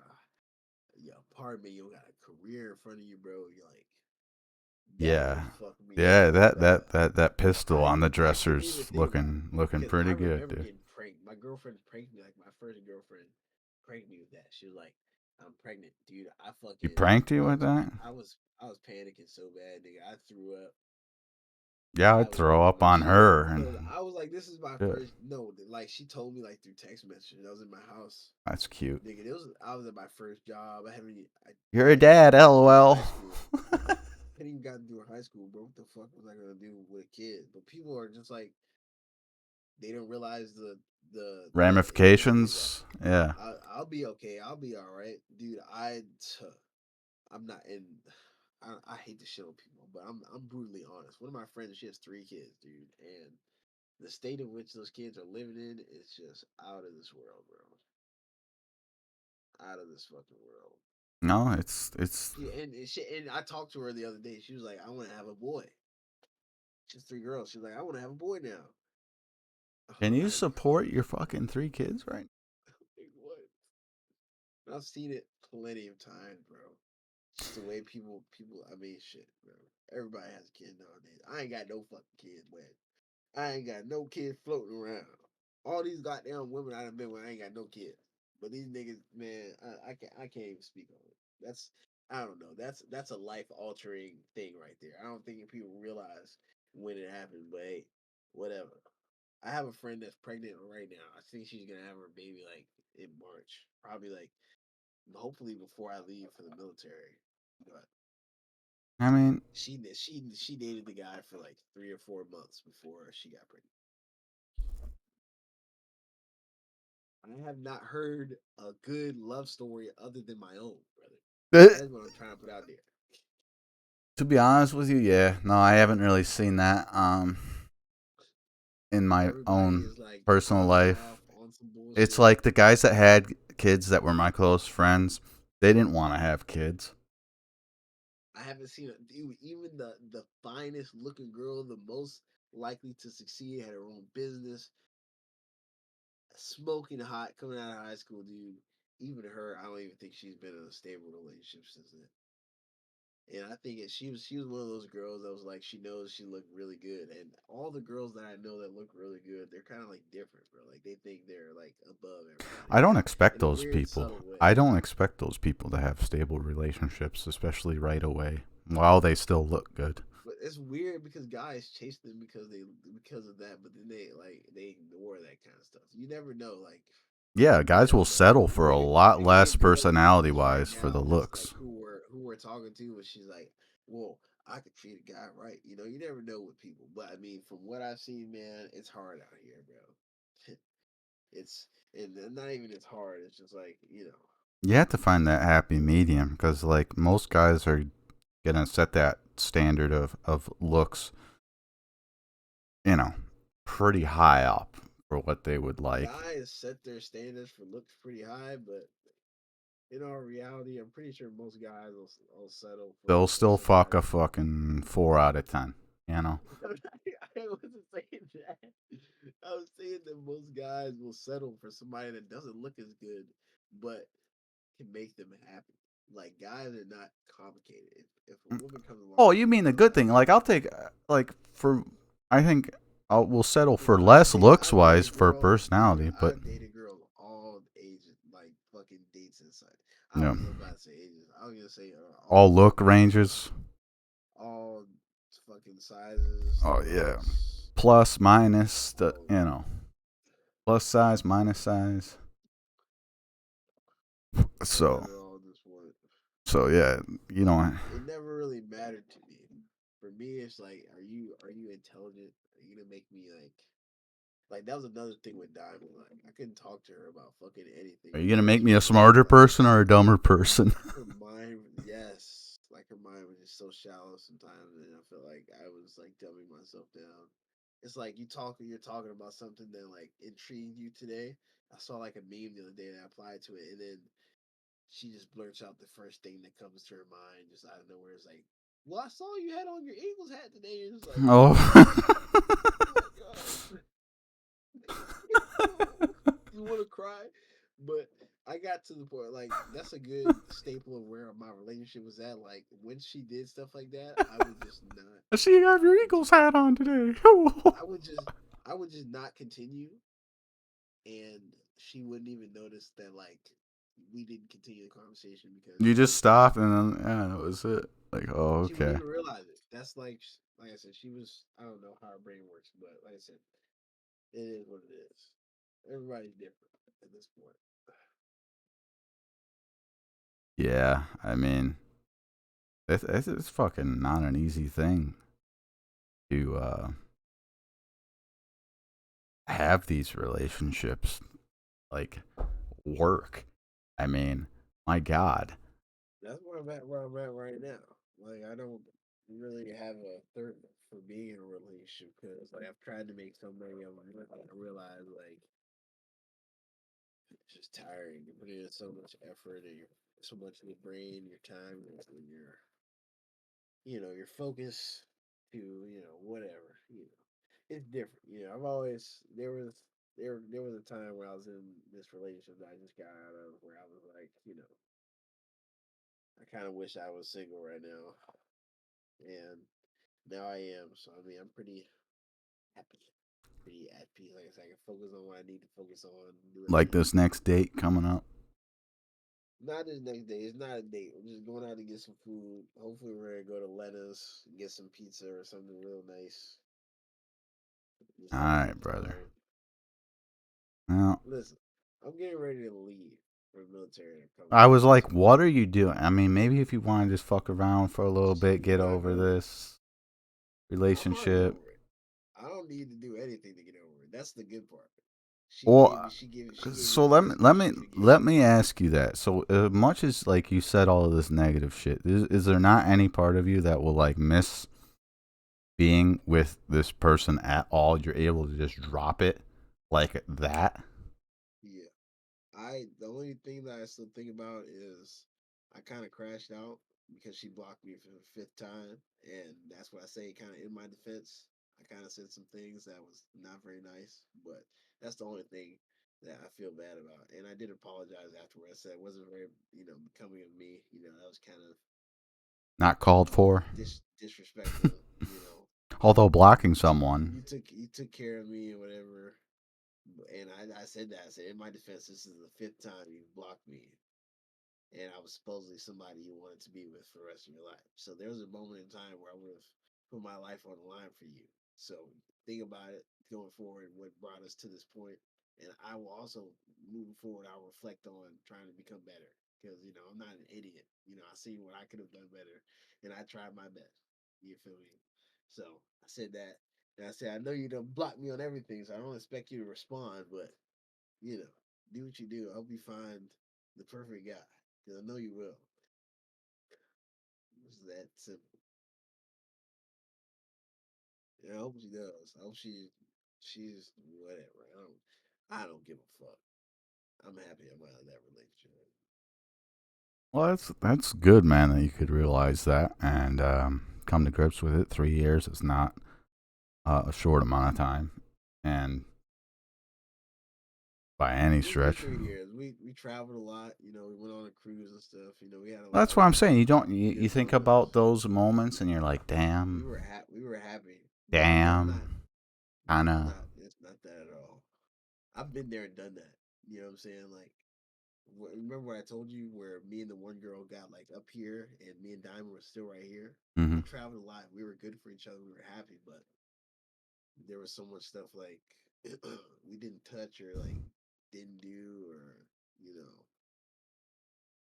your apartment, you don't got a career in front of you, bro. You're like, that yeah, would fuck me up, yeah. bro. That pistol on the I couldn't even dresser's think about it looking because I pretty good, remember dude. getting pranked. My girlfriend pranked me, like my first girlfriend pranked me with that. She was like, "I'm pregnant, dude." You pranked you with that? I was panicking so bad, nigga. I threw up. Yeah, I I'd was throw pretty up much on shit her because and I was like, "This is my shit. first." No, like she told me like through text message. I was in my house, That's cute. nigga. It was I was at my first job. You're I a hadn't even dad, gotten through lol. high school. Hadn't even gotten through high school, bro. What the fuck was I gonna do with a kid? But people are just like they don't realize the injury that Ramifications. Yeah. I'll be okay. I'll be all right, dude. I'm not in. I hate to shit on people, but I'm brutally honest. One of my friends, she has 3 kids, dude, and the state in which those kids are living in is just out of this world, bro. Out of this fucking world. No, it's. And I talked to her the other day. She was like, "I want to have a boy." She's 3 girls. She's like, "I want to have a boy now." Can I'm you like, support your fucking 3 kids right? what? I've seen it plenty of times, bro. Just the way people. I mean, shit, bro. Everybody has a kid nowadays. I ain't got no fucking kids, man. I ain't got no kids floating around. All these goddamn women I done been with, I ain't got no kids. But these niggas, man, I can't even speak on it. That's I don't know. That's a life altering thing right there. I don't think people realize when it happened, but hey, whatever. I have a friend that's pregnant right now. I think she's gonna have her baby like in March, probably like hopefully before I leave for the military. But I mean, she dated the guy for like 3 or 4 months before she got pregnant. I have not heard a good love story other than my own, brother. to That is what I'm trying to put out there. be honest with you, yeah, no, I haven't really seen that in my Everybody own is like personal fucking life. off on some It's bullshit. like the guys that had kids that were my close friends, they didn't want to have kids. I haven't seen a dude, even the finest looking girl, the most likely to succeed, had her own business, smoking hot, coming out of high school, dude. Even her, I don't even think she's been in a stable relationship since then. And I think she was one of those girls that was like she knows she looked really good, and all the girls that I know that look really good, they're kind of like different, bro. Like they think they're like above everybody I don't else expect in a those weird, people. subtle way. I don't expect those people to have stable relationships, especially right away, while they still look good. But it's weird because guys chase them because of that, but then they ignore that kind of stuff. You never know, like Yeah, you guys will know, settle we for a could lot we could get a less girl listening to personality this right wise for now the that's like looks. who we're talking to, and she's like, well, I could treat a guy right. You never know with people, but I mean, from what I've seen, man, it's hard out here, bro. It's and not even it's hard. It's just like You have to find that happy medium because, like, most guys are gonna set that standard of looks, you know, pretty high up for what they would like. guys set their standards for looks pretty high, but in our reality, I'm pretty sure most guys will settle They'll for still fuck somebody. a fucking 4 out of 10. You know, I wasn't saying that. I was saying that most guys will settle for somebody that doesn't look as good, but can make them happy. Like guys are not complicated. If a woman comes oh, along you and mean you the don't good have thing? Like, I'll take like for I think we'll settle because for less looks I've wise dated for girls, personality, but I've dated girls all ages, like fucking dates and such. I yeah, was about to say ages. I was gonna say all all look races, ranges. all fucking sizes, Oh yeah, looks, plus minus the all plus size minus size. I've So done it all at this point. yeah, you know, It never really mattered to me. For me, it's like, are you intelligent? Are you gonna make me like that was another thing with Diamond. Like I couldn't talk to her about fucking anything are you gonna because make she me a was so smarter like person or a dumber person? her mind. Yes, like her mind was just so shallow sometimes, and I felt like I was like dumbing myself down. It's like you're talking about something that like intrigued you today. I saw like a meme the other day and I applied to it, and then she just blurts out the first thing that comes to her mind just out of nowhere. It's like, "Well, I saw you had on your Eagles hat today." You're just like, Oh. "Oh my god, you want to cry?" But I got to the point like that's a good staple of where my relationship was at. Like when she did stuff like that, I would just not I see you have your Eagles continue. hat on today. I would just I would just not continue, and she wouldn't even notice that like we didn't continue the conversation because You she just was so stopped and then yeah, that was it. Like, oh, she wouldn't okay. even realize it. That's like I said, she was. I don't know how her brain works, but like I said, it is what it is. Everybody's different at this point. Yeah, I mean, it's fucking not an easy thing to have these relationships like work. I mean, my God. That's where I'm at. Where I'm at right now. Like I don't really have a third for being in a relationship because like I've tried to make so many of them. I realize like it's just tiring. You put in so much effort and so much of your brain, your time, and your focus to whatever it's different. I've always there was a time where I was in this relationship that I just got out of where I was like, I kind of wish I was single right now, and now I am. So I mean, I'm happy, pretty at peace. Like I said, I can focus on what I need to focus on, do Like everything. this next date coming up. Not this next day. It's not a date. We're just going out to get some food. Hopefully, we're gonna go to Lena's, get some pizza or something real nice. Just All have a right, good brother. time. Well, Listen, I'm getting ready to leave for the military in a couple I was weeks. like, So what are you doing? I mean, maybe if you want to just fuck around for a little bit, she's get not over gonna. this I'm already relationship. over it. I don't need to do anything to get over it. That's the good part. She gave me. Well, She gave me so the first thing she could have gave let me. me ask you that. So, much as like you said all of this negative shit, is there not any part of you that will like miss being with this person at all? You're able to just drop it like that. Yeah. The only thing that I still think about is I kind of crashed out because she blocked me for the fifth time, and that's what I say. Kind of in my defense, I kind of said some things that was not very nice, but that's the only thing that I feel bad about. And I did apologize afterwards. I said it wasn't very, becoming of me. That was kind of Not called for. disrespectful. Although blocking You took someone, you took care of me and whatever. And I said that. I said, in my defense, this is the fifth time you blocked me, and I was supposedly somebody you wanted to be with for the rest of your life. So there was a moment in time where I would have put my life on the line for you. So think about it going forward, what brought us to this point, and I will also moving forward. I'll reflect on trying to become better because I'm not an idiot. I see what I could have done better, and I tried my best. You feel me? So I said that, and I said I know you don't block me on everything, so I don't expect you to respond, but you know, do what you do. I hope you find the perfect guy, because I know you will. It's that simple. Yeah, I hope she does. I hope she's whatever. I don't give a fuck. I'm happy I'm out of that relationship. Well, that's good, man. That you could realize that and come to grips with it. 3 years is not a short amount of time, and by any It was a good stretch. 3 years. We traveled a lot. We went on a cruise and stuff. We had a lot That's of what I'm saying. You don't. You good think about moments. those moments, and you're like, We were happy, but I'm damn, not. kind I'm of. not. It's not that at all. I've been there and done that. You know what I'm saying? Like, remember what I told you, where me and the one girl got like up here, and me and Diamond were still right here. Mm-hmm. We traveled a lot. We were good for each other. We were happy, but there was so much stuff like we didn't touch or like didn't do, or you know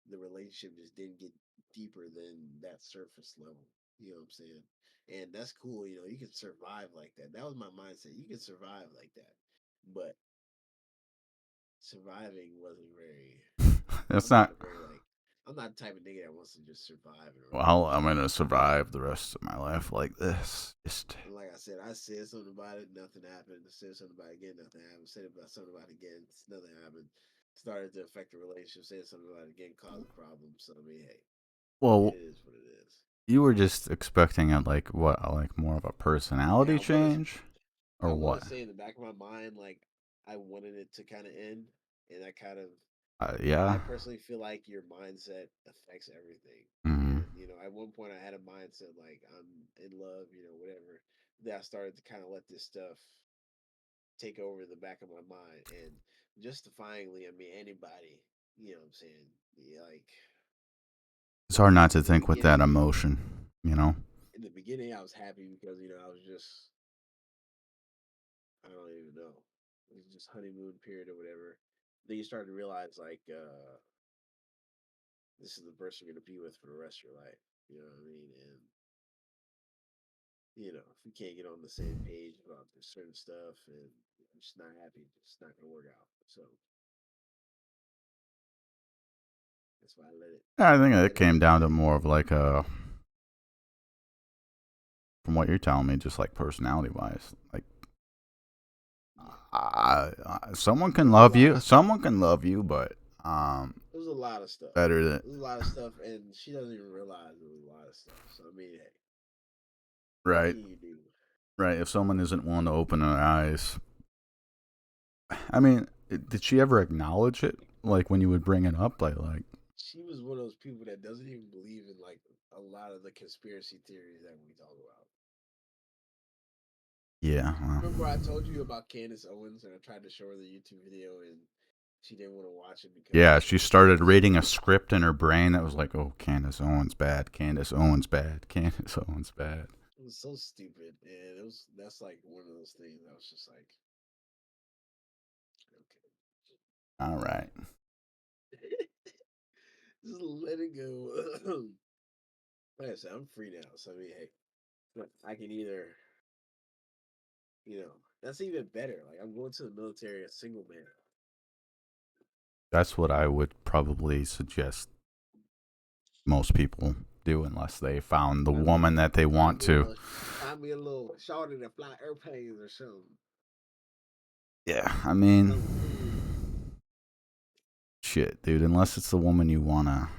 the relationship just didn't get deeper than that surface level. You know what I'm saying? And that's cool. You can survive like that. That was my mindset. You can survive like that, but surviving wasn't very. That's I'm not not. a very like. I'm not the type of nigga that wants to just survive in a Well, relationship. I'm gonna survive the rest of my life like this. Just. And like I said something about it, nothing happened. I said something about it again, nothing happened. Said about something about it again, nothing happened. Started to affect the relationship. Said something about it again, caused a problem. So I mean, hey, Well, it is what it is. you were just expecting a like what, like more of a Yeah, personality change, or I want what? to say in the back of my mind, like I wanted it to kind of end, and I kind of, Yeah. I personally feel like your mindset affects everything. Mm-hmm. And at one point, I had a mindset like I'm in love, whatever. Then I started to kind of let this stuff take over the back of my mind, and justifyingly, I mean anybody, what I'm saying, yeah, like It's hard not to in the think with that beginning, emotion, you know. I was happy because I was just, I don't even know, it was just honeymoon period or whatever. Then you start to realize like this is the person you're gonna be with for the rest of your life. You know what I mean? And if you can't get on the same page about this certain stuff, and you're just not happy, it's not gonna work out. So that's why Yeah, I think I it let it came be what down to it more is. of like a, from what you're telling me, just like personality wise. Like, Yeah, someone it can was a love lot of you, stuff. someone can love you, but It was a lot of stuff. better than It was a lot of stuff, and she doesn't even realize it was a lot of stuff. So I mean, hey, what right, can you do? right. If someone isn't willing to open their eyes, I mean, did she ever acknowledge it? Like when you would bring it up, like, She was one of those people that doesn't even believe in like a lot of the conspiracy theories that we talk about. yeah, well, Remember I told you about Candace Owens, and I tried to show her the YouTube video, and she didn't want to watch it yeah. because She it started was reading a script in her brain that was like, oh, Candace Owens bad, Candace Owens bad, Candace Owens bad. so stupid, and that's like one of those things. I was just like, All right. okay, just let it go. Like I said, I'm free now, so I mean, hey, I can either, that's even better. Like I'm going to the military a single man. That's what I would probably suggest most people do unless they found the Find me, woman that they find want me a to. little, find me a little shorty to fly airplanes or something. Yeah, I mean, Something cool. shit, dude. Unless it's the woman you wanna,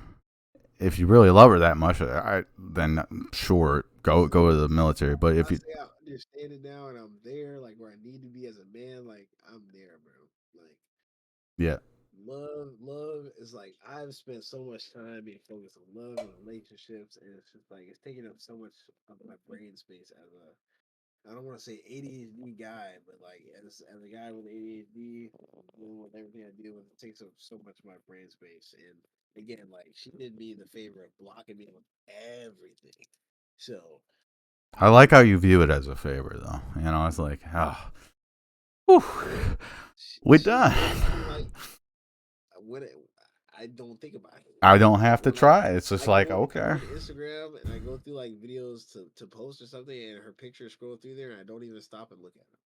if you really love her that much, then sure, go to the military. But When if I you, say I understand it now and I'm there, like where I need to be as a man, like I'm there, bro. Like yeah, love is like I've spent so much time being focused on love and relationships, and it's just like it's taking up so much of my brain space as a, I don't want to say ADHD guy, but like as a guy with ADHD, dealing with everything I deal with, it takes up so much of my brain space. And again, like she did me the favor of blocking me on everything. So I like how you view it as a favor, though. You know, it's like, ah, oh, we she done. made it seem like when it, I don't think about it. I don't Like have to when I try. It's just I like, go okay. into Instagram and I go through like videos to post or something, and her pictures scroll through there, and I don't even stop and look at them.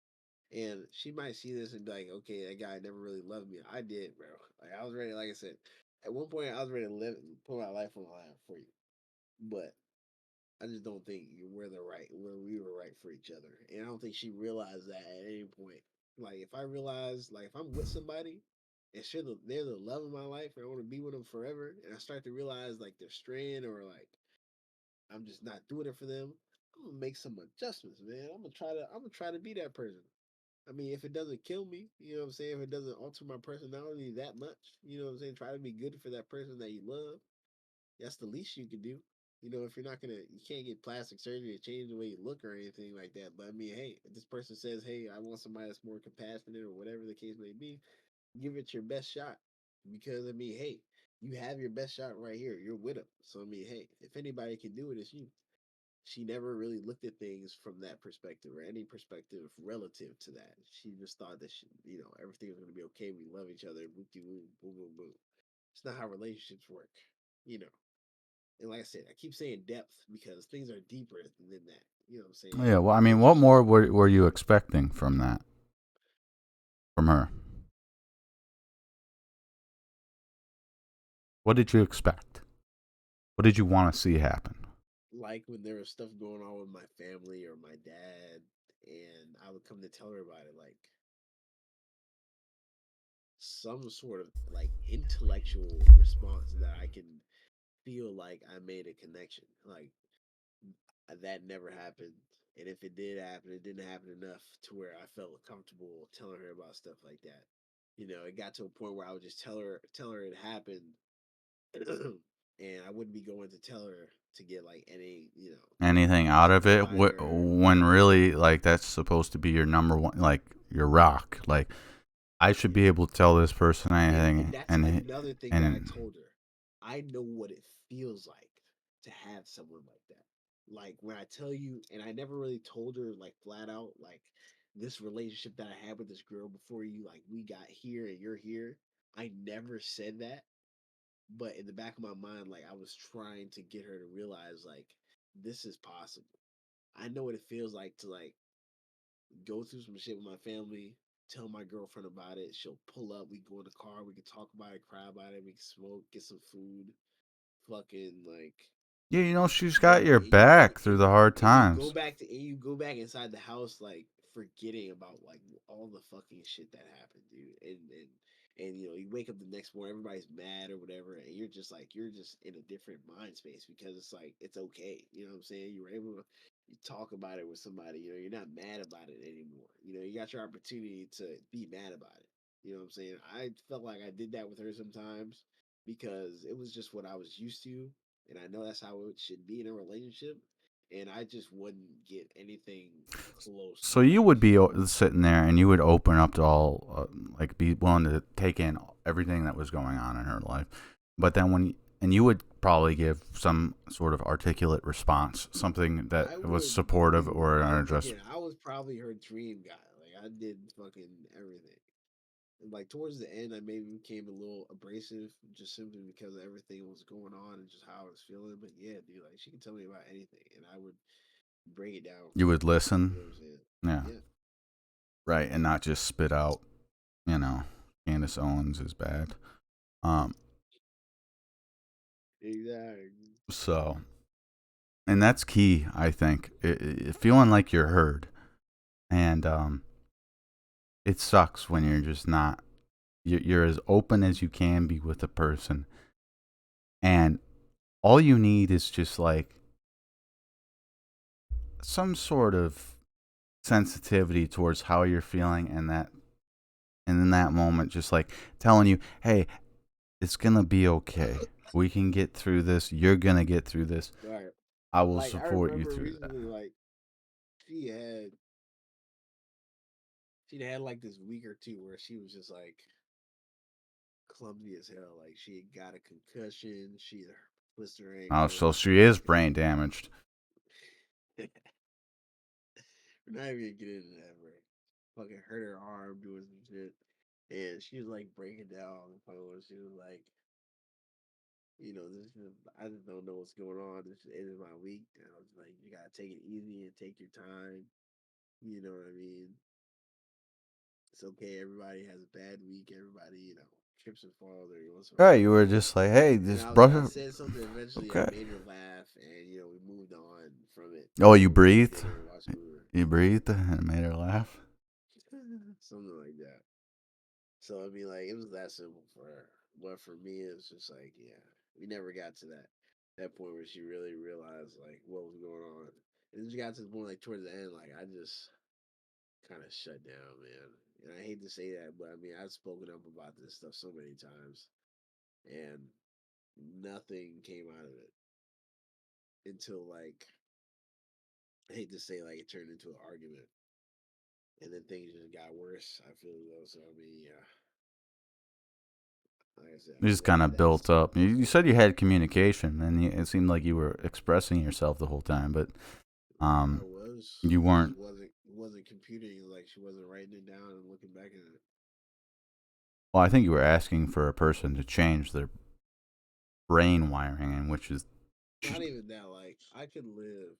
And she might see this and be like, okay, that guy never really loved me. I did, bro. Like I was ready, like I said, at one point I was ready to live, put my life on the line for you. But I just don't think we're the right where we were right for each other. And I don't think she realized that at any point. Like if I realize like if I'm with somebody and they're the love of my life and I want to be with them forever and I start to realize like they're straying or like I'm just not doing it for them, I'm gonna make some adjustments, man. I'm gonna try to be that person. I mean, if it doesn't kill me, you know what I'm saying? If it doesn't alter my personality that much, you know what I'm saying? Try to be good for that person that you love. That's the least you can do. You know, if you're not gonna, you can't get plastic surgery to change the way you look or anything like that. But I mean, hey, if this person says, "Hey, I want somebody that's more compassionate" or whatever the case may be, give it your best shot. Because I mean, hey, you have your best shot right here. You're with them. So I mean, hey, if anybody can do it, it's you. She never really looked at things from that perspective or any perspective relative to that. She just thought that everything was gonna be okay. We love each other. Boom, boom, boom, boom, boom. It's not how relationships work. You know. And like I said, I keep saying depth because things are deeper than that. You know what I'm saying? Yeah, well, I mean, what more Relationships. were you expecting from that, from her? What did you expect? What did you want to see happen? Like when there was stuff going on with my family or my dad, and I would come to tell her about it, like some sort of like intellectual response that I can feel like I made a connection. Like that never happened. And if it did happen, it didn't happen enough to where I felt comfortable telling her about stuff like that. You know, it got to a point where I would just tell her it happened, and I wouldn't be going to tell her to get like any, Anything out reason of it behind her. when really like that's supposed to be your number one, like your rock. Like I should be Yeah. able to tell this person And anything, that's and another thing that I and told her. I know what it feels like to have someone like that. Like when I tell you, and I never really told her like flat out, like this relationship that I had with this girl before you, like we got here and you're here. I never said that, but in the back of my mind, like I was trying to get her to realize like this is possible. I know what it feels like to like go through some shit with my family, tell my girlfriend about it. She'll pull up. We go in the car. We can talk about it, cry about it. We can smoke, get some food. Fucking like yeah, she's you got know, your and you back through the hard times. and you go back inside the house like forgetting about like all the fucking shit that happened, dude. And you wake up the next morning, everybody's mad or whatever, and you're just in a different mind space because it's like it's okay. You know what I'm saying? You were able to you talk about it with somebody, you're not mad about it anymore. You got your opportunity to be mad about it. You know what I'm saying? I felt like I did that with her sometimes because it was just what I was used to, and I know that's how it should be in a relationship. And I just wouldn't get anything close to So you that. would be sitting there and you would open up to all, like, be willing to take in everything that was going on in her life. But then and you would probably give some sort of articulate response, something I that was would, supportive dude. or an address. I was probably her dream guy. Like I did fucking everything. And like towards the end, I maybe became a little abrasive, just simply because of everything was going on and just how I was feeling. But yeah, dude, like she can tell me about anything, and I would break it down You for would her. You listen. know what I'm saying? Yeah. Yeah. Right. And not just spit out, you know, Candace Owens is bad. Um, Exactly. so, and that's key, I think. Feeling like you're heard. And it sucks when you're just not, you're as open as you can be with a person. And all you need is just like some sort of sensitivity towards how you're feeling and in that moment just like telling you, hey, it's gonna be okay, we can get through this, you're gonna get through this, Right. I will Like I support you remember through that. recently, like she had she'd had like this week or two where she was just like clumsy as hell. Like she had got a concussion, she had twisted her Oh, ankle, so she she is fucking brain damaged. we're not even gonna get into that, bro. Fucking hurt her arm doing some shit. And she was like breaking down on the phone. She was like I just don't know what's going on. This is my week. And I was like, you gotta take it easy and take your time. You know what I mean? It's okay. Everybody has a bad week. Everybody, trips and falls every once in a Right, while. you were just like, hey, And just I was like, brush I it. said something. Eventually, I Okay. made her laugh, and we moved on from it. Oh, you We ate breathed? dinner, watched a movie, You breathed and made her laugh? something like that. So I mean, like it was that simple for her, but for me, it's just like, yeah, we never got to that point where she really realized like what was going on. And then she got to the point like towards the end, like I just kind of shut down, man. And I hate to say that, but I mean, I've spoken up about this stuff so many times, and nothing came out of it until like I hate to say like it turned into an argument, and then things just got worse. I feel as though. So I mean, yeah, like I said, I You feel just like kind of that's built up. You something. said you had communication, and it seemed like you were expressing yourself the whole time, but I um, was. you It just weren't. wasn't computing. Like she wasn't writing it down and looking back at it. Well, I think you were asking for a person to change their brain wiring, and which is, Not even that. Like I could live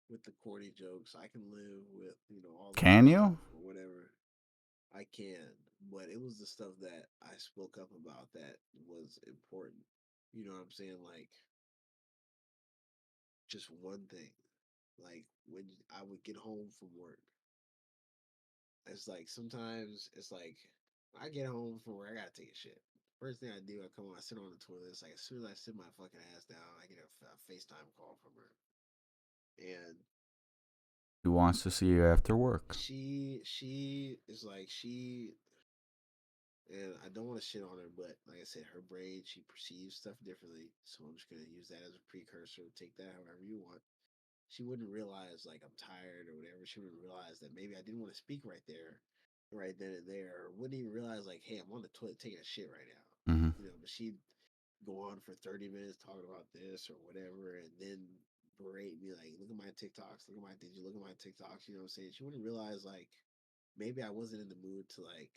with the corny jokes. I can live with all the can other you? stuff or whatever. I can, but it was the stuff that I spoke up about that was important. You know what I'm saying? Like just one thing. Like when I would get home from work, it's like sometimes it's like I get home from work, I gotta take a shit. First thing I do, I come on, I sit on the toilet. It's like as soon as I sit my fucking ass down, I get a FaceTime call from her, and Who wants to see you after work? she is like and I don't want to shit on her, but like I said, her brain she perceives stuff differently. So I'm just gonna use that as a precursor. Take that however you want. She wouldn't realize like I'm tired or whatever. She wouldn't realize that maybe I didn't want to speak right there, right then and there, or wouldn't even realize like, hey, I'm on the toilet taking a shit right now. Mm-hmm. But she'd go on for 30 minutes talking about this or whatever, and then berate me like, look at my TikToks, look at my did you look at my TikToks? You know what I'm saying? She wouldn't realize like maybe I wasn't in the mood to like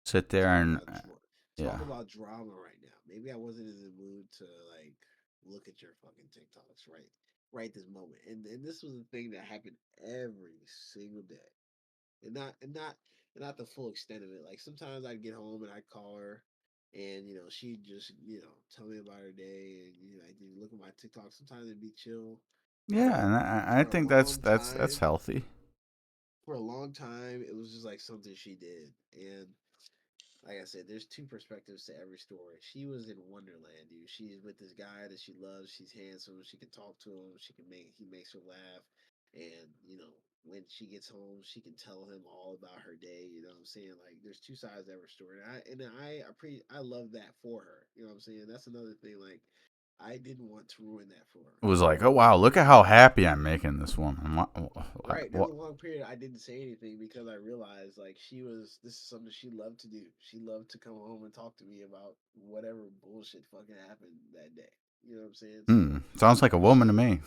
Sit there talk and about yeah, talk about drama right now. Maybe I wasn't in the mood to like look at your fucking TikToks right this moment. And this was a thing that happened every single day. And not the full extent of it. Like sometimes I'd get home and I'd call her and she'd just, tell me about her day and like did you look at my TikTok? Sometimes it'd be chill. yeah, But and I for a think long that's time, healthy. it was just like something she did. And like I said, there's two perspectives to every story. She was in Wonderland, dude. She's with this guy that she loves. She's handsome. She can talk to him. He makes her laugh. And, when she gets home, she can tell him all about her day. You know what I'm saying? Like there's two sides to every story. I love that for her. You know what I'm saying? That's another thing. Like I didn't want to ruin that for her. It was like, There oh was a wow, look at period how happy I'm making this woman. Right. There was What? a long period I didn't say anything because I realized like this is something she loved to do. She loved to come home and talk to me about whatever bullshit fucking happened that day. You know what I'm saying? So Sounds I like a woman to me.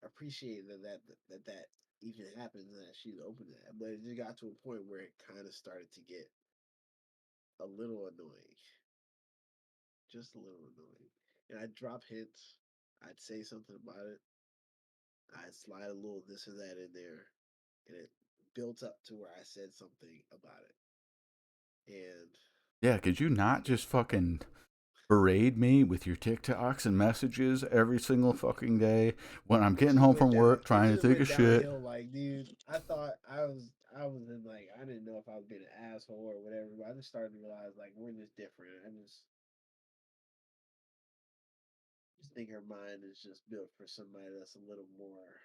appreciate that even happened and that she's open to that. But it just got to a point where it kind of started to get a little annoying, just a little annoying. And I'd drop hints. I'd say something about it. I'd slide a little this or that in there, and it built up to where I said something about it. And Yeah, could you not it just fucking berate me with your TikToks and messages every single fucking day when I'm it getting just home went from down work it trying to just take a went shit? downhill. Like, dude, I thought I was in like I didn't know if I was being an asshole or whatever, but I just started to realize like we're just different. I just think her mind is just built for somebody that's a little more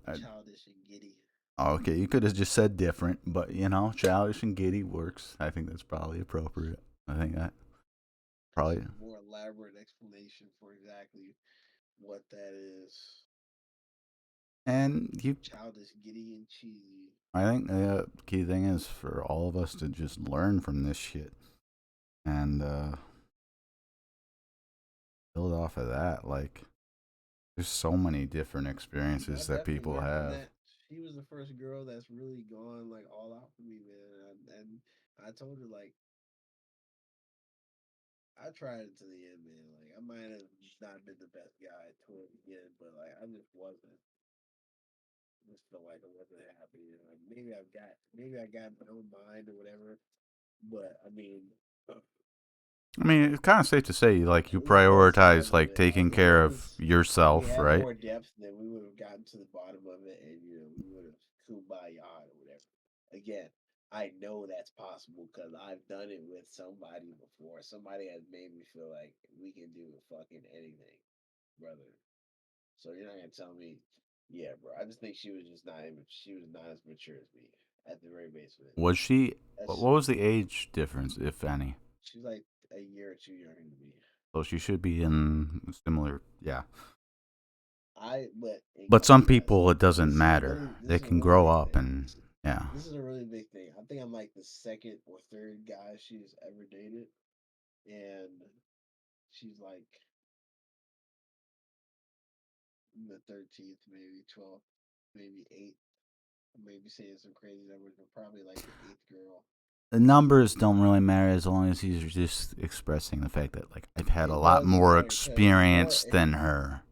I, childish and giddy. okay, you could have just said different, but childish and giddy works. I think that's probably appropriate. I think that It's probably. a more elaborate explanation for exactly what that is. And Childish, giddy, and cheesy. I think the key thing is for all of us to just learn from this shit and build off of that. Like, there's so many different I experiences that definitely people learned from have. that. She was the first girl that's really gone like all out for me, man. And I told her like I tried it to the end, man. Like I might have not been the best guy toward the end, but like I just wasn't. I just felt like I wasn't happy. Like maybe I got my own mind or whatever. But I mean, I mean, it's kind of safe to say like you at least both sides prioritize of like it. Like taking care of if we yourself, had right? more depth, then we would have gotten to the bottom of it, and we would have kumbaya or whatever. Again, I know that's possible because I've done it with somebody before. Somebody has made me feel like we can do fucking anything, brother. So you're not gonna tell me, yeah, bro. I just think she was just not even. She was not as mature as me at the very base of it. Was she? What That's was the age difference, if any? she's like a year or two younger than me. So she should be in similar, yeah. But in But some contrast, people, it doesn't matter. this They is a can really grow big up, thing. and yeah. This is a really big thing. I think I'm like the second or third guy she's ever dated, and she's like the 13th, maybe 12th, maybe 8th. Maybe saying some crazy numbers, but probably like the 8th girl. The numbers don't really matter as long as he's just expressing the fact that like I've had a It lot doesn't more matter because more experience than her,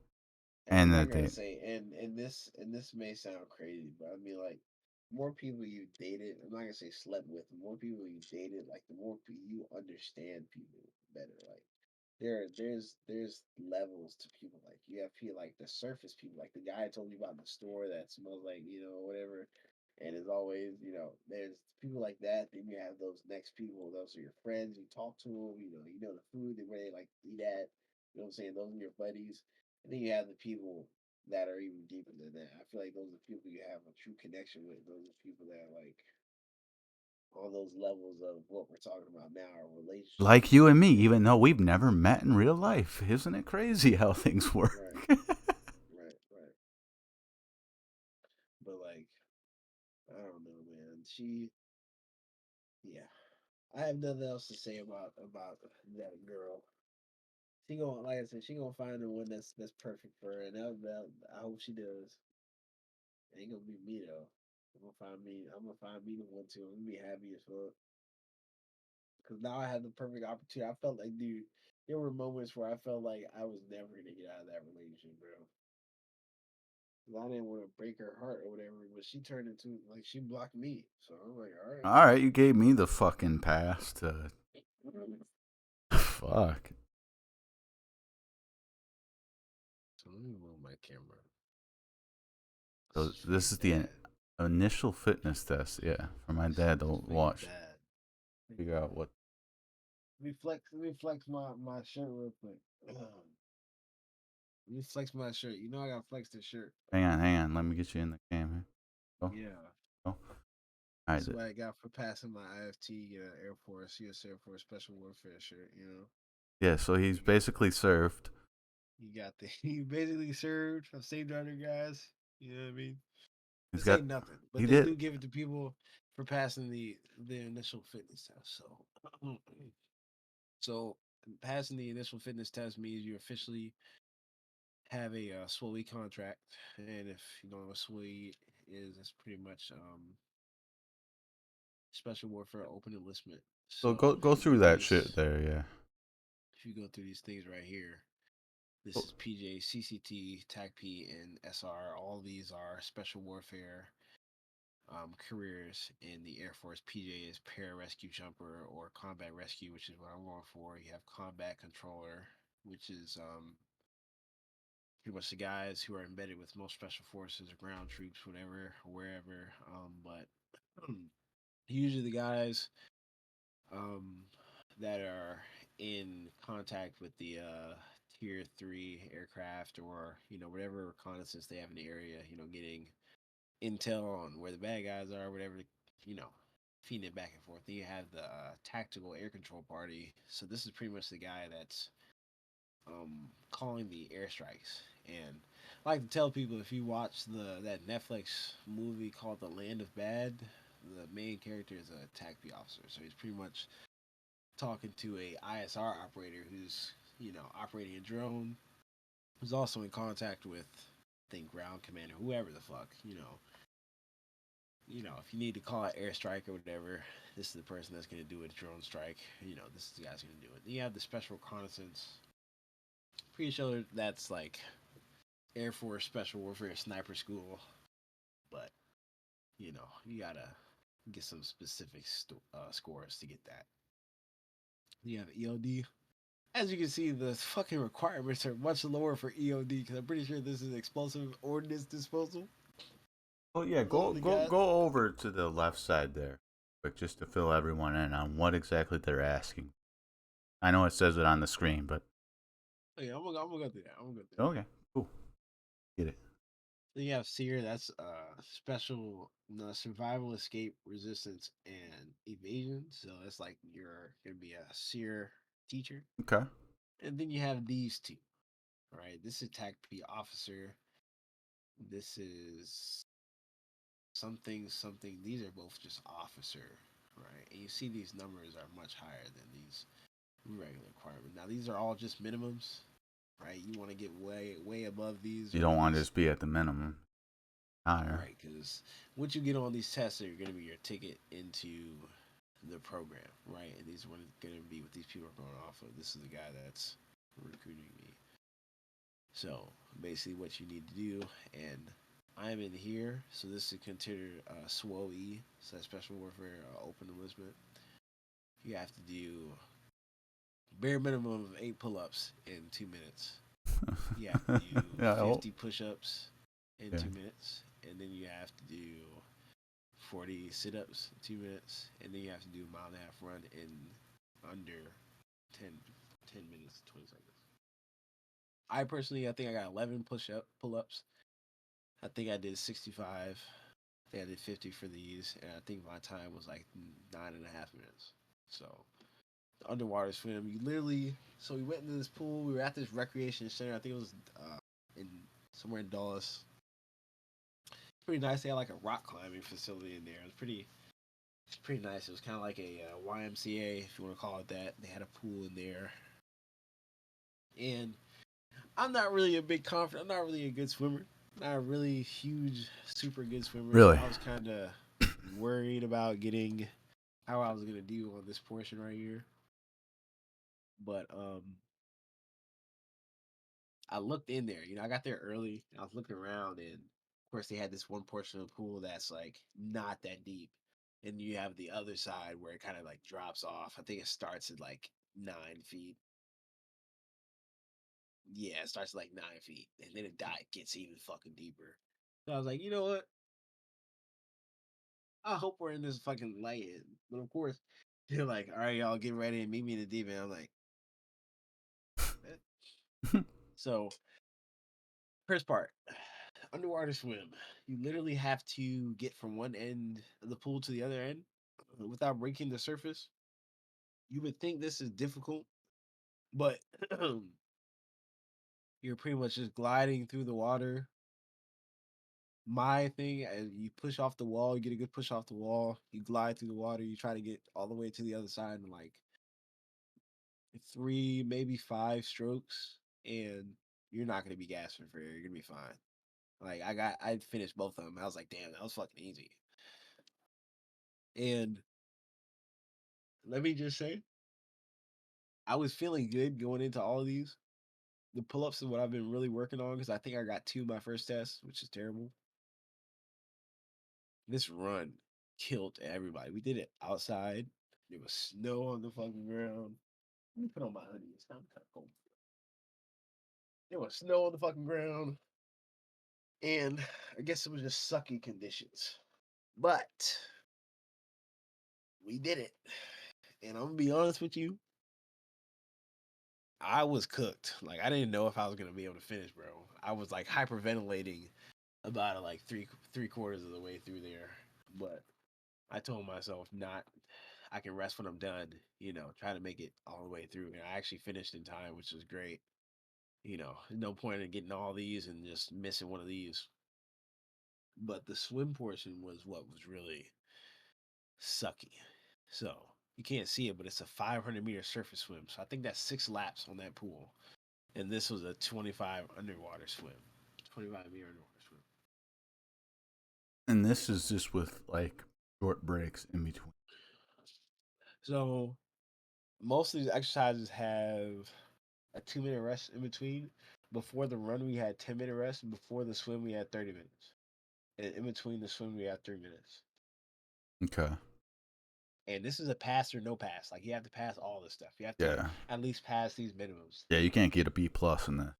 and I'm and not that gonna they say and this may sound crazy, but I mean like more people you dated. I'm not gonna say slept with. The more people you dated, like the more you understand people better. Like there's levels to people. Like you have people like the surface people, like the guy I told you about in the store that smells like whatever, and is always there's people like that. Then you have those next people. Those are your friends. You talk to them. You know the food where they like to eat at. You know what I'm saying? Those are your buddies. And then you have the people that are even deeper than that. I feel like those are the people you have a true connection with. Those are people that are like on those levels of what we're talking about now, our relationship. like you and me, And even though we've never met in real life. Isn't it crazy how things work? right, right. But like, I don't know, man. Yeah. I have nothing else to say about that girl. She gonna, like I said, she gonna find the one that's perfect for her, and I hope she does. It ain't gonna be me though. I'm gonna find me. I'm gonna find me the one too. I'm gonna be happy as fuck. Cause now I have the perfect opportunity. I felt like, dude, there were moments where I felt like I was never gonna get out of that relationship, bro. 'Cause I didn't want to break her heart or whatever, but she turned into like she blocked me. So I'm like, all right. All right, you gave me the fucking pass to fuck. So let me move my camera. So this Straight is the bad. initial fitness test, yeah, for my dad to Straight watch, bad. figure out what. Let me flex my shirt real quick. Let me flex my shirt. You know I gotta flex this shirt. Hang on. Let me get you in the cam here. Go, Yeah. go. All right. This is what I got for passing my IFT Air Force, US Air Force Special Warfare shirt. Yeah. So he's You got basically served. you got the he basically served. I've saved other guys. You know what I mean? He's This got. ain't nothing. But He they did. do give it to people for passing the initial fitness test. So passing the initial fitness test means you officially have a SWOE contract. And if you don't know what SWOE is, it's pretty much special warfare open enlistment. So So go through that shit there. Yeah. if you go through these things right here, this Oh, is PJ, CCT, TACP, and SR. All these are special warfare careers in the Air Force. PJ is pararescue jumper or combat rescue, which is what I'm going for. You have combat controller, which is pretty much the guys who are embedded with most special forces or ground troops, whatever, wherever. But usually the guys um, that are in contact with the tier 3 aircraft or whatever reconnaissance they have in the area, getting intel on where the bad guys are, whatever, you know, feeding it back and forth. Then you have the tactical air control party. So this is pretty much the guy that's calling the airstrikes. And I like to tell people, if you watch that Netflix movie called The Land of Bad, the main character is a TACP officer. So he's pretty much talking to a ISR operator who's operating a drone, who's also in contact with, I think, ground commander, whoever the fuck. if you need to call an airstrike or whatever, this is the person that's going to do a drone strike. This is the guy's going to do it. Then you have the special reconnaissance. Pretty sure that's like Air Force Special Warfare Sniper School, but you gotta get some specific scores to get that. You have EOD. As you can see, the fucking requirements are much lower for EOD because I'm pretty sure this is explosive ordnance disposal. Oh yeah, That's all go they go got. go over to the left side there, but just to fill everyone in on what exactly they're asking. I know it says it on the screen, but Oh, yeah, I'm gonna go through that. I'm gonna go through that. okay, cool, get it. Then you have SEER. That's special survival, escape, resistance, and evasion. So that's like you're gonna be a SEER teacher. Okay, And then you have these two. Right. This is TACP officer. This is something something. These are both just officer. Right. And you see these numbers are much higher than these regular requirements. Now these are all just minimums. Right. You want to get way above these, you or don't at want to least just be at the minimum higher. right, because once you get on these tests, are going to be your ticket into the program, right? And these are going to be what these people are going off of. This is the guy that's recruiting me. So basically, what you need to do, and I'm in here, so this is considered SWOE, so that's Special Warfare Open Enlistment. You have to do bare minimum of 8 pull-ups in 2 minutes. You have to do Yeah. Oh. 50 push-ups in Yeah. 2 minutes, and then you have to do 40 sit-ups in 2 minutes, and then you have to do a mile and a half run in under 10 minutes, 20 seconds. I personally, I think I got 11 pull-ups. I think I did 65. I think I did 50 for these, and I think my time was like 9.5 minutes. So underwater swim, you literally. So we went into this pool. We were at this recreation center. I think it was in somewhere in Dallas. Pretty nice. They had like a rock climbing facility in there. It's pretty nice. It was kind of like a YMCA, if you want to call it that. They had a pool in there, and I'm not really a big confident. I'm not really a good swimmer. Not a really huge, super good swimmer. So Really? I was kind of worried about getting how I was gonna do on this portion right here. But I looked in there. I got there early. And I was looking around, and of course they had this one portion of the pool that's like not that deep, and you have the other side where it kind of like drops off. I think it starts at like 9 feet. Yeah, it starts at like 9 feet, and then gets even fucking deeper. So I was like, you know what? I hope we're in this fucking light end. But of course, they're like, all right, y'all get ready and meet me in the deep end. I'm like, eh. So first part, underwater swim. You literally have to get from one end of the pool to the other end without breaking the surface. You would think this is difficult, but you're pretty much just gliding through the water. My thing, as you push off the wall, you get a good push off the wall, you glide through the water, you try to get all the way to the other side in like three, maybe 5 strokes, and you're not gonna be gasping for air. You're gonna be fine. Like I finished both of them. I was like, damn, that was fucking easy. And let me just say, I was feeling good going into all of these. The pull ups is what I've been really working on because I think I got two my first test, which is terrible. This run killed everybody. We did it outside. There was snow on the fucking ground. Let me put on my hoodie. It's kind of cold. There was snow on the fucking ground. And I guess it was just sucky conditions. But we did it. And I'm gonna be honest with you, I was cooked. Like I didn't know if I was gonna be able to finish, bro. I was like hyperventilating about it like three quarters of the way through there. But I told myself not I can rest when I'm done, try to make it all the way through. And I actually finished in time, which was great. No point in getting all these and just missing one of these. But the swim portion was what was really sucky. So you can't see it, but it's a 500-meter surface swim. So I think that's 6 laps on that pool. And this was a 25 underwater swim, 25-meter underwater swim. And this is just with like short breaks in between. So most of these exercises have a 2 minute rest in between. Before the run, we had 10-minute rest, and before the swim, we had 30 minutes. And in between the swim, we had 3 minutes. Okay. And this is a pass or no pass. Like you have to pass all this stuff. You have to Yeah. at least pass these minimums. Yeah, you can't get a B plus in this.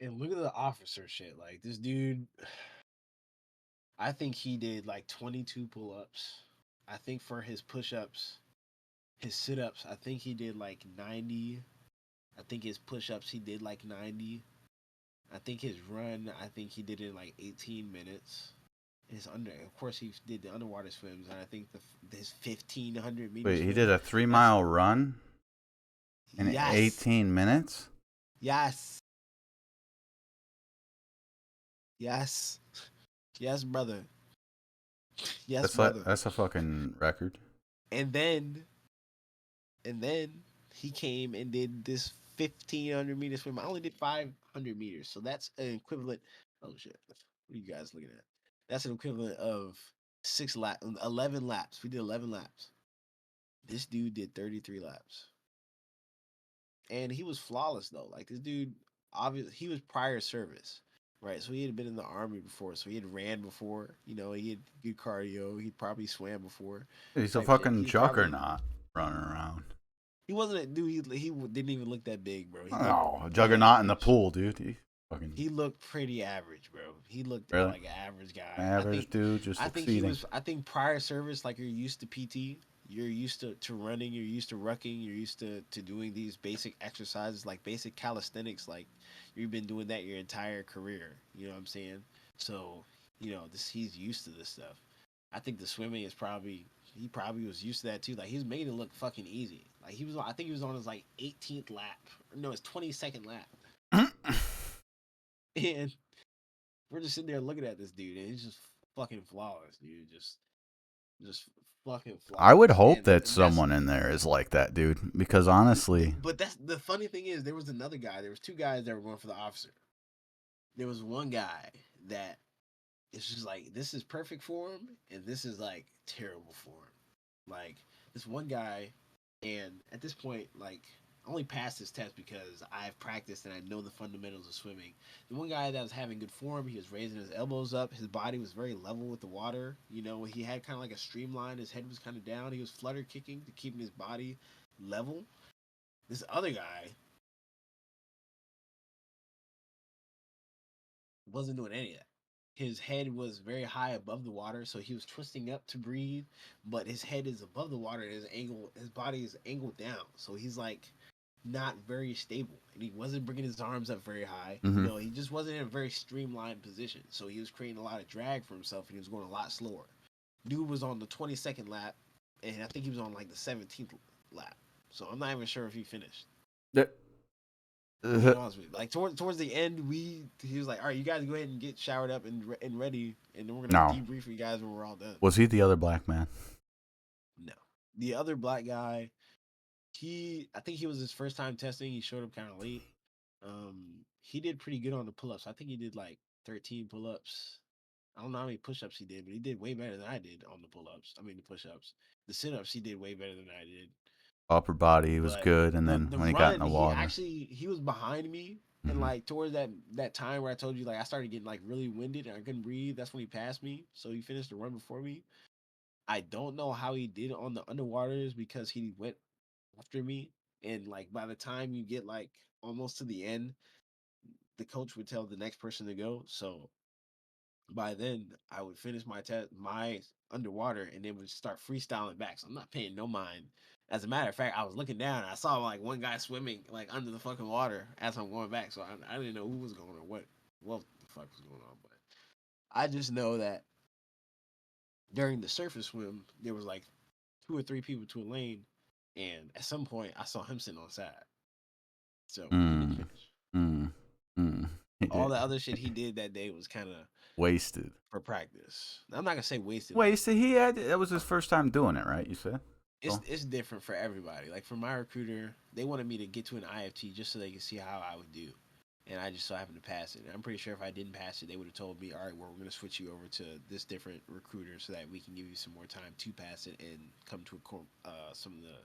And look at the officer shit. Like this dude, I think he did like 22 pull ups. I think for his push ups, his sit ups, I think he did like 90. I think his push ups, he did like 90. I think his run, I think he did it in like 18 minutes. His of course, he did the underwater swims, and I think his 1,500 meter Wait, he did swim. a three That's mile run in yes, 18 minutes? yes, yes, yes, brother, yes, brother. That's a fucking record. And then and then he came and did this 1,500 meter swim. I only did 500 meters, so that's an equivalent. Oh shit! What are you guys looking at? That's an equivalent of 11 laps. We did 11 laps. This dude did 33 laps, and he was flawless though. Like this dude, obviously, he was prior service, right? So he had been in the army before, so he had ran before. You know, he had good cardio. He probably swam before, He's a type shit. fucking He probably juggernaut running around. he wasn't a dude. He didn't even look that big, bro. He looked Oh, a pretty juggernaut in the average. pool, dude. He fucking He looked pretty average, bro. He looked really like an average guy. average dude, just I think he succeeding. was. I think prior service, like you're used to PT, you're used to running, you're used to rucking, you're used to doing these basic exercises, like basic calisthenics. Like you've been doing that your entire career. You know what I'm saying? So he's used to this stuff. I think the swimming is probably he probably was used to that too. Like he was making it look fucking easy. Like I think he was on his like 18th lap. No, his 22nd lap. And we're just sitting there looking at this dude, and he's just fucking flawless, dude. Just fucking I would flawless. hope And that that's someone in there is like that, dude. Because honestly, but that's the funny thing is there was another guy. There was two guys that were going for the officer. There was one guy that it's just like this is perfect for him, and this is like terrible for him. Like this one guy, and at this point, like I only passed this test because I've practiced and I know the fundamentals of swimming. The one guy that was having good form, he was raising his elbows up. His body was very level with the water. You know, he had kind of like a streamline. His head was kind of down. He was flutter kicking to keep his body level. This other guy wasn't doing any of that. His head was very high above the water, so he was twisting up to breathe, but his head is above the water. His body is angled down, so he's like not very stable, and he wasn't bringing his arms up very high. You mm-hmm. know, he just wasn't in a very streamlined position, so he was creating a lot of drag for himself, and he was going a lot slower. Dude was on the 22nd lap, and I think he was on like the 17th lap, so I'm not even sure if he finished. Being honest with you, like towards the end, he was like, "All right, you guys go ahead and get showered up and ready, and then we're gonna No. debrief you guys when we're all done." Was he the other black man? No, the other black guy, I think he was his first time testing. He showed up kind of late. He did pretty good on the pull ups. I think he did like 13 pull ups. I don't know how many push ups he did, but he did way better than I did on the pull ups. I mean the push ups, the sit ups he did way better than I did. Upper body was But good, and then the when he got in run, the water, he was behind me, and mm-hmm. like towards that time where I told you like I started getting like really winded and I couldn't breathe. That's when he passed me, so he finished the run before me. I don't know how he did on the underwaters because he went after me, and like by the time you get like almost to the end, the coach would tell the next person to go. So by then I would finish my underwater, and then would start freestyling back. So I'm not paying no mind. As a matter of fact, I was looking down and I saw like one guy swimming like under the fucking water as I'm going back. So I didn't know who was going or what the fuck was going on. But I just know that during the surface swim, there was like two or three people to a lane, and at some point I saw him sitting on the side. So he didn't mm, finish. mm, mm. He All did the other shit he did that day was kind of wasted. for practice. I'm not gonna say wasted. Like Wasted. He had that was his first time doing it, right? You said. So it's different for everybody. Like for my recruiter, they wanted me to get to an IFT just so they could see how I would do. and I just so happened to pass it. And I'm pretty sure if I didn't pass it, they would have told me, all right, well, we're going to switch you over to this different recruiter so that we can give you some more time to pass it and come to some of the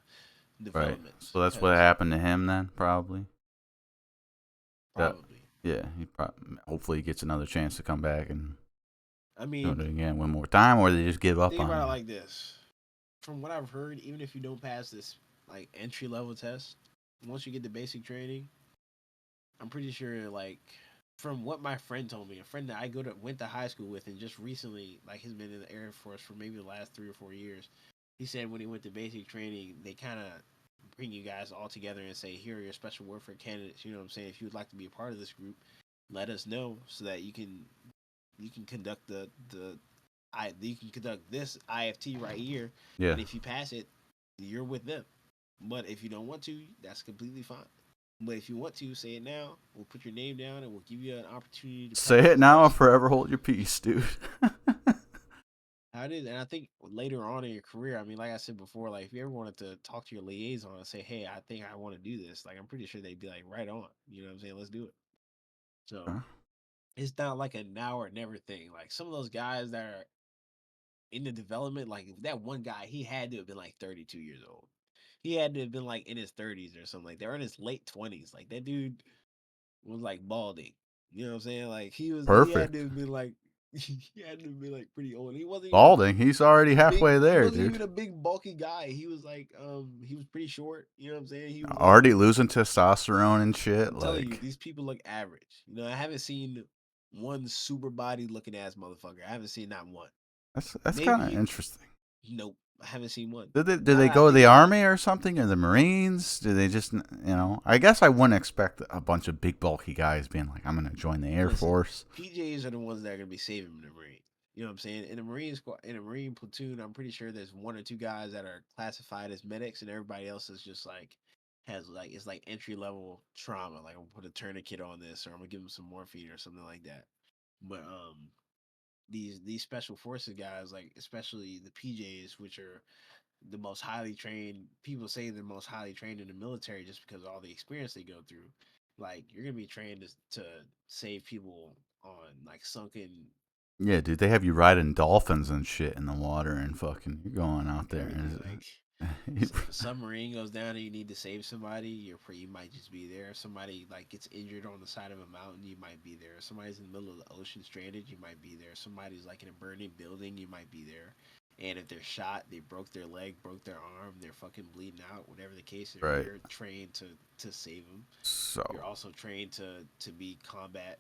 Right. developments. So that's what Because happened to him then, probably. That probably, yeah, hopefully he gets another chance to come back and I do it mean, again one more time, or they just give up think on about it you. like this. From what I've heard, even if you don't pass this like entry level test, once you get the basic training, I'm pretty sure like from what my friend told me, a friend that I went to high school with, and just recently like he's been in the Air Force for maybe the last 3 or 4 years. He said when he went to basic training, they kind of bring you guys all together and say, here are your special warfare candidates. You know what I'm saying? If you would like to be a part of this group, let us know so that you can conduct you can conduct this IFT right here, Yeah. and if you pass it, you're with them. But if you don't want to, that's completely fine. But if you want to, say it now. We'll put your name down and we'll give you an opportunity to Say pass it this now or test. forever hold your peace, dude. How it is, and I think later on in your career, I mean, like I said before, like if you ever wanted to talk to your liaison and say, "Hey, I think I want to do this," like I'm pretty sure they'd be like, "Right on," you know what I'm saying? Let's do it. So it's not like a now or never thing. Like some of those guys that are in the development, like that one guy, he had to have been like 32 years old. He had to have been like in his 30s or something. Like they're in his late 20s. Like that dude was like balding. You know what I'm saying? Like he had to Perfect. have been like he had to have been like pretty old. He wasn't even Balding. He's already big. halfway He there, wasn't dude. even a big bulky guy. He was like he was pretty short. You know what I'm saying? He was like Already losing testosterone and shit. I'm telling you, Like these people look average. You know, I haven't seen one super body looking ass motherfucker. I haven't seen not one. that's kind of Maybe interesting. nope. I haven't seen one. Did Now they that I go to think the about it, army or something, or the Marines? Do they just, I guess I wouldn't expect a bunch of big bulky guys being like, I'm gonna join the Air listen, Force. PJs are the ones that are gonna be saving the Marine. You know what I'm saying? In the Marine squad, in a Marine platoon, I'm pretty sure there's one or two guys that are classified as medics, and everybody else is just like has like it's like entry level trauma. Like I'm gonna put a tourniquet on this, or I'm gonna give them some morphine or something like that. But these special forces guys, like especially the PJs, which are the most highly trained, people say the most highly trained in the military just because of all the experience they go through. Like you're gonna be trained to save people on like sunken Yeah, dude, they have you riding dolphins and shit in the water and fucking you're going out there everything. Like and so if a submarine goes down and you need to save somebody, you might just be there. If somebody like gets injured on the side of a mountain, you might be there. If somebody's in the middle of the ocean stranded, you might be there. If somebody's like in a burning building, you might be there. And if they're shot, they broke their leg, broke their arm, they're fucking bleeding out, whatever the case, right. you're trained to save them. You're So also trained to be combat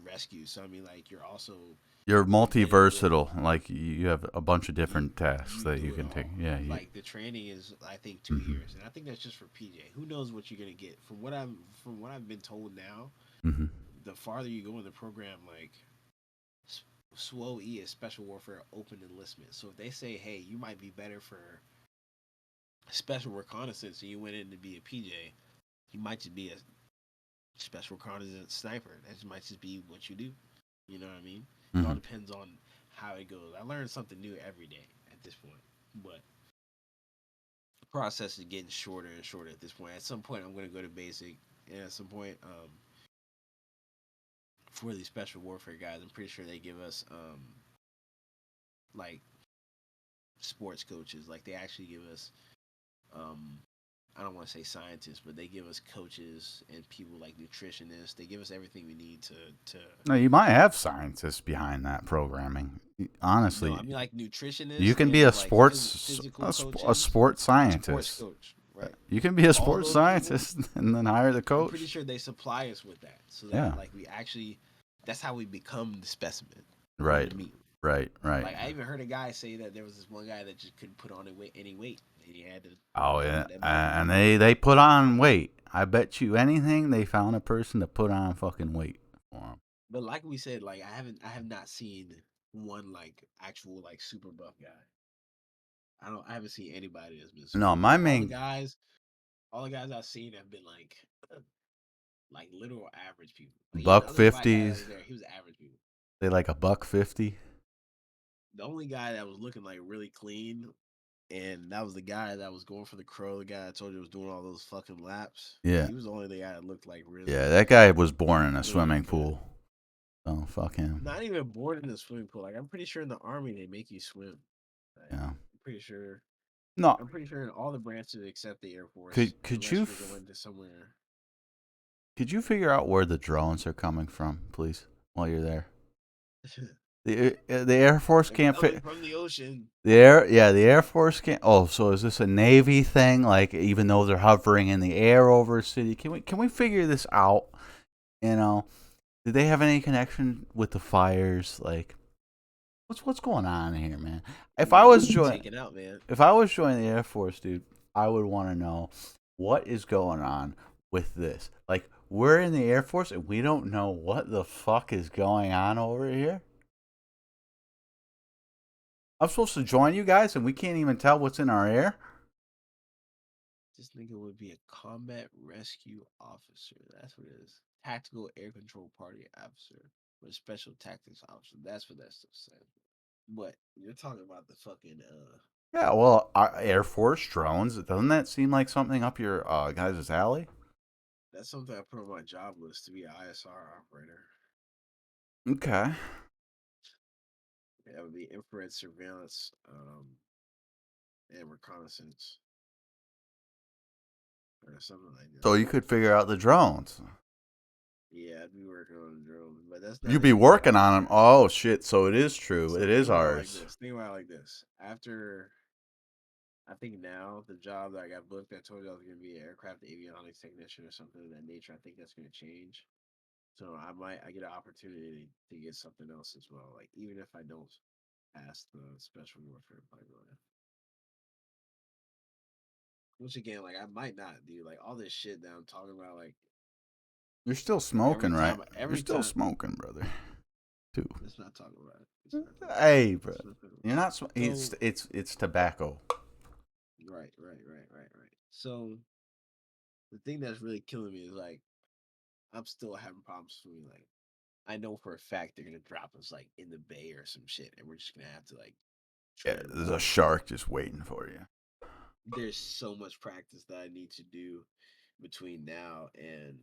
rescue. So I mean, like you're also you're dealing with multi-versatile. Like you have a bunch of you different tasks you that you do it can take. all. Yeah, you. Like the training is, I think, two Hmm. years, and I think that's just for PJ. Who knows what you're gonna get? From what I've been told now, Hmm. the farther you go in the program, like SWO E is Special Warfare Open Enlistment. So if they say, hey, you might be better for special reconnaissance, and you went in to be a PJ, you might just be a special reconnaissance sniper. That might just be what you do. You know what I mean? It all Hmm. depends on how it goes. I learn something new every day at this point, but the process is getting shorter and shorter at this point. At some point, I'm going to go to basic, and at some point, for these special warfare guys, I'm pretty sure they give us like sports coaches. Like they actually give us um, I don't want to say scientists, but they give us coaches and people like nutritionists. They give us everything we need to. No, you might have scientists behind that programming. No, I Honestly, mean like you nutritionists can and be a then like sports physical a coaches, sports sports scientist. coach, right? You can be a All sports those people, scientist and then hire the I'm pretty coach. sure they supply us with that so Yeah. that like we actually, that's how we become the specimen from Right. the meat. Right. Right. Like I even heard a guy say that there was this one guy that just couldn't put on any weight. And he had to Oh yeah, put that man on and weight. they put on weight. I bet you anything they found a person to put on fucking weight for them. But like we said, like I have not seen one like actual like super buff guy. I haven't seen anybody that's been super No, buff. my main All the guys I've seen have been like literal average people. Like even the buck other black guy that fifties. was there, he was average people. They like a buck 50. The only guy that was looking like really clean and that was the guy that was going for the crow. The guy I told you was doing all those fucking laps. Yeah. He was the only guy that looked like Yeah, really, that guy was born in a really swimming good. pool. So fuck him. Not even born in the swimming pool. Like I'm pretty sure in the army they make you swim. Like Yeah. I'm pretty sure. No, I'm pretty sure in all the branches except the Air Force, could unless you you're going to somewhere. could you figure out where the drones are coming from, please, while you're there? The Air Force They're can't coming fit. from the ocean. The Air Force can't. Oh, so is this a Navy thing? Like, even though they're hovering in the air over a city, can we figure this out? You know, did they have any connection with the fires? Like, what's going on here, man? If You I need was to be join, taken out, man. if I was joining the Air Force, dude, I would want to know what is going on with this. Like, we're in the Air Force and we don't know what the fuck is going on over here. I'm supposed to join you guys and we can't even tell what's in our air. This nigga would be a combat rescue officer. That's what it is. Tactical air control party officer. Or special tactics officer. That's what that stuff says. But you're talking about the fucking Yeah, well, Air Force drones. Doesn't that seem like something up your guys' alley? that's something I put on my job list to be an ISR operator. Okay. That would be infrared surveillance and reconnaissance or something like that. So you could figure out the drones. Yeah, I'd be working on a drone, but that's not You'd be even working ours on them. yet. Oh shit! So it is true. So It think is about it like ours. this. Think about it like this. After I think now the job that I got booked, I told you I was going to be an aircraft avionics technician or something of that nature. I think that's going to change. So I get an opportunity to get something else as well. Like even if I don't pass the special warfare pipeline, which again, like I might not do. Like all this shit that I'm talking about, like You're still smoking, right? You're every still time. smoking, brother. Too. Let's not talk about it. Let's not talk about it. Hey, bro. Let's not talk about You're not. it. It's So it's tobacco. right. So the thing that's really killing me is like I'm still having problems swimming. Like I know for a fact they're gonna drop us like in the bay or some shit, and we're just gonna have to like Yeah, tread there's a water. shark just waiting for you. There's so much practice that I need to do between now and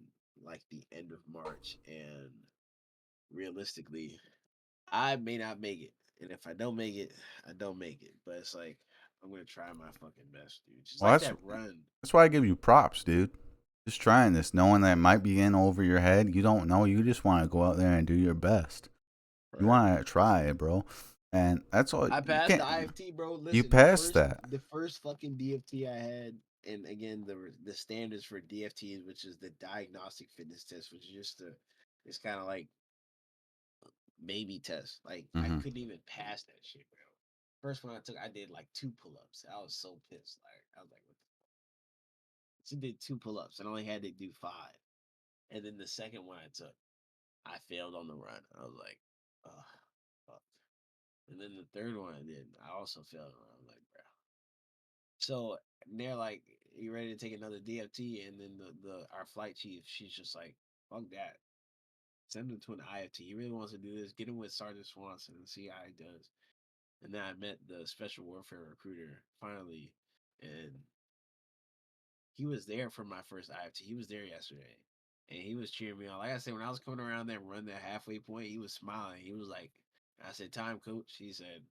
like the end of March, and realistically, I may not make it. And if I don't make it, I don't make it. But it's like I'm gonna try my fucking best, dude. Just Well, like that run. that's why I give you props, dude. Just trying this, knowing that it might be in over your head. You don't know. You just want to go out there and do your best. You Right. want to try it, bro. And that's all. I You passed the can't. IFT, bro. You Listen, passed that. the first fucking DFT I had, and again the standards for DFT, which is the diagnostic fitness test, which is just a, it's kind of like baby test. Like I Hmm. couldn't even pass that shit, bro. First one I took, I did like 2 pull-ups. I was so pissed. Like I was like, what the fuck? So I did 2 pull-ups and only had to do 5. And then the second one I took, I failed on the run. I was like, oh, fuck. And then the third one I did, I also failed. I was like, bro. So they're like, "You ready to take another DFT?" And then the our flight chief, she's just like, "Fuck that. Send him to an IFT. He really wants to do this. Get him with Sergeant Swanson and see how he does." And then I met the special warfare recruiter finally, and he was there for my first IFT. He was there yesterday, and he was cheering me on. Like I said, when I was coming around that run, that halfway point, he was smiling. He was like, "I said, time, coach." He said,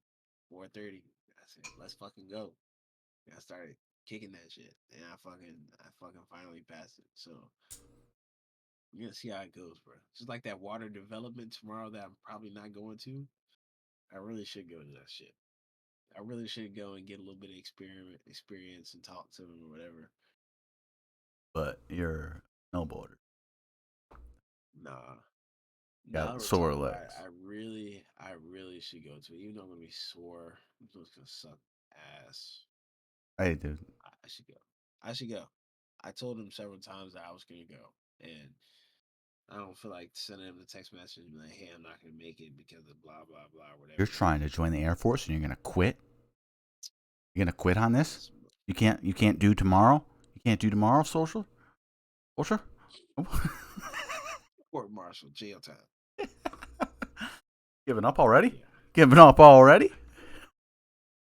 4:30. I said, "Let's fucking go." And I started kicking that shit, and I fucking finally passed it. So we're gonna see how it goes, bro. Just like that water development tomorrow that I'm probably not going to. I really should go to that shit. I really should go and get a little bit of experience and talk to them or whatever. But you're a snowboarder. Nah. Now that Got we're sore talking about it, legs. I really should go to it. Even though I'm gonna be sore, I'm just gonna suck ass. Hey, dude. I should go. I should go. I told him several times that I was gonna go, and I don't feel like sending him the text message and be like, "Hey, I'm not gonna make it because of blah blah blah, You're whatever." trying to join the Air Force and you're gonna quit. You're gonna quit on this. That's You can't. You can't do tomorrow. You can't do tomorrow. Social. Social. court martial, jail time. Giving up already? Yeah, Giving up already?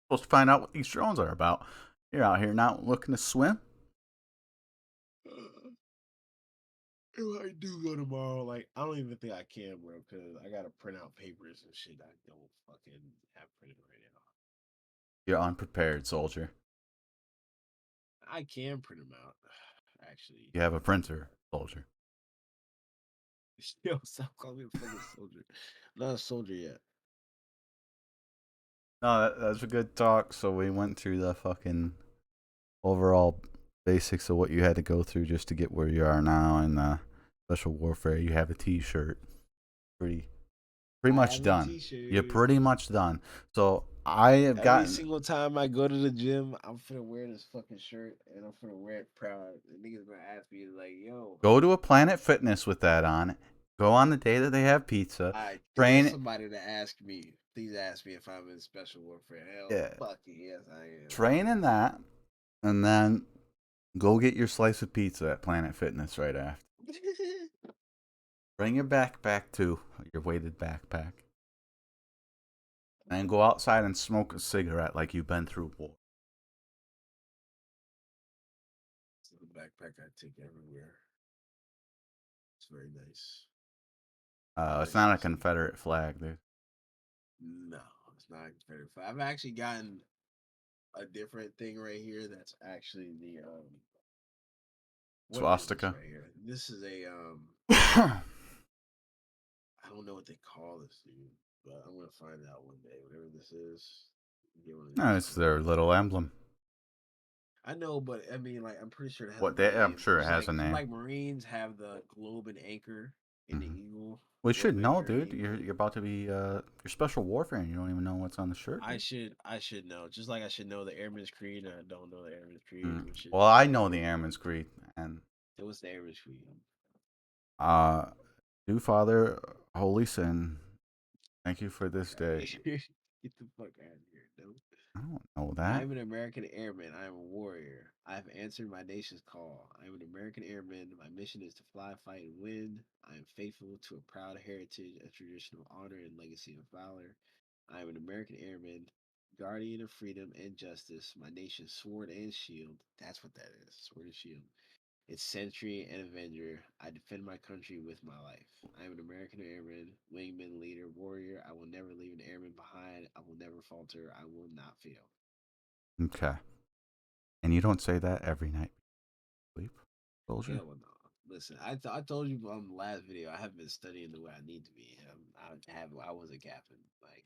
Supposed to find out what these drones are about. You're out here not looking to swim. If I do go tomorrow, like I don't even think I can, bro, because I gotta print out papers and shit. I don't fucking have printed right now. You're unprepared, soldier. I can print them out, actually. You have a printer, soldier. Yo, stop calling me a fucking soldier. I'm not a soldier yet. No, that's a good talk. So we went through the fucking overall basics of what you had to go through just to get where you are now in special warfare. You have a T-shirt. Pretty, pretty I much have a done. You're T-shirt. pretty much done. So I have Every gotten single time I go to the gym, I'm finna wear this fucking shirt and I'm finna wear it proud. And niggas gonna ask me like, "Yo, go to a Planet Fitness with that on. Go on the day that they have pizza. I dare Train. somebody to ask me. Please ask me if I'm in special warfare." Hell, Yeah, fuck it, yes I am. train in that, and then go get your slice of pizza at Planet Fitness right after. Bring your backpack too, your weighted backpack, and go outside and smoke a cigarette like you've been through war. It's the backpack I take everywhere. It's very nice. It's Nice not and a safe. Confederate flag, dude. No, it's not Confederate flag. I've actually gotten a different thing right here. That's actually the what is this Swastika. right here? This is a No, I don't know what they call this dude, but I'm gonna find out one day. Whatever this is, get one of these it's for their me. little emblem. I know, but I mean, like, I'm pretty sure it has What a they? I'm name. sure it has a Just name. like Marines have the globe and anchor and the Hmm. eagle, Well, you should globe know, anchor dude. eagle. You're about to be you're special warfare, and you don't even know what's on the shirt, dude. I should know. Just like I should know the Airman's Creed, and I don't know the Airman's Creed, Mm. which Well, is I like know the Airman's Creed, and it was the Airman's Creed. uh, do Father, Holy Sin, thank you for this day. Get the fuck out of here, dude. I don't know I that. am an American airman. I am a warrior. I have answered my nation's call. I am an American airman. My mission is to fly, fight, and win. I am faithful to a proud heritage, a traditional honor, and legacy of valor. I am an American airman, guardian of freedom and justice, my nation's sword and shield. That's what that is, sword and shield. Its sentry and avenger. I defend my country with my life. I am an American airman, wingman, leader, warrior. I will never leave an airman behind. I will never falter. I will not fail. Okay, and you don't say that every night. Sleep, soldier. Hell no. Listen, I told you on the last video I haven't been studying the way I need to be. I was a captain. Like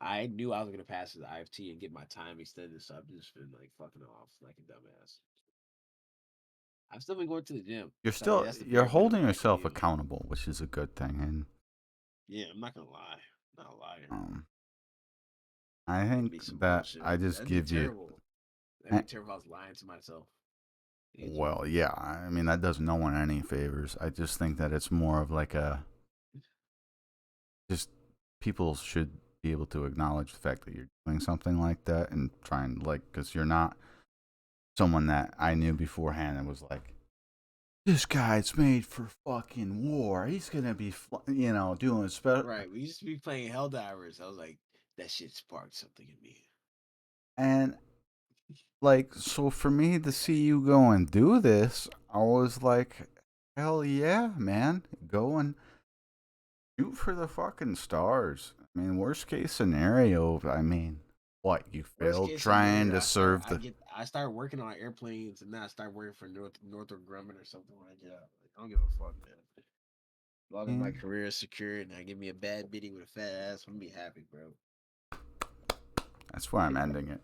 I knew I was gonna pass the IFT and get my time extended, so I've just been like fucking off like a dumbass. I've still been going to the gym. So that's the You're bare holding minimum I can yourself give. accountable, which is a good thing, and Yeah, I'm not gonna lie. I'm not a liar. um, I That'd think be some that bullshit. I just That'd be give you. terrible. That'd eh, be terrible if I was lying to myself. Answer Well, yeah, I mean that does no one any favors. I just think that it's more of like a just people should be able to acknowledge the fact that you're doing something like that and try and like because you're not someone that I knew beforehand and was like, this guy's made for fucking war. He's gonna be, doing special. right. We used to be playing Helldivers. I was like, that shit sparked something in me. And like, so for me to see you go and do this, I was like, hell yeah, man, go and shoot for the fucking stars. I mean, worst case scenario, I mean, what, you Worst failed case trying scenario, to serve the. I start working on airplanes and then I start working for Northrop Grumman or something like that. Like, I don't give a fuck, man. As long as Yeah, my career is secure and I give me a bad bitty with a fat ass, I'm gonna be happy, bro. that's why I'm ending it.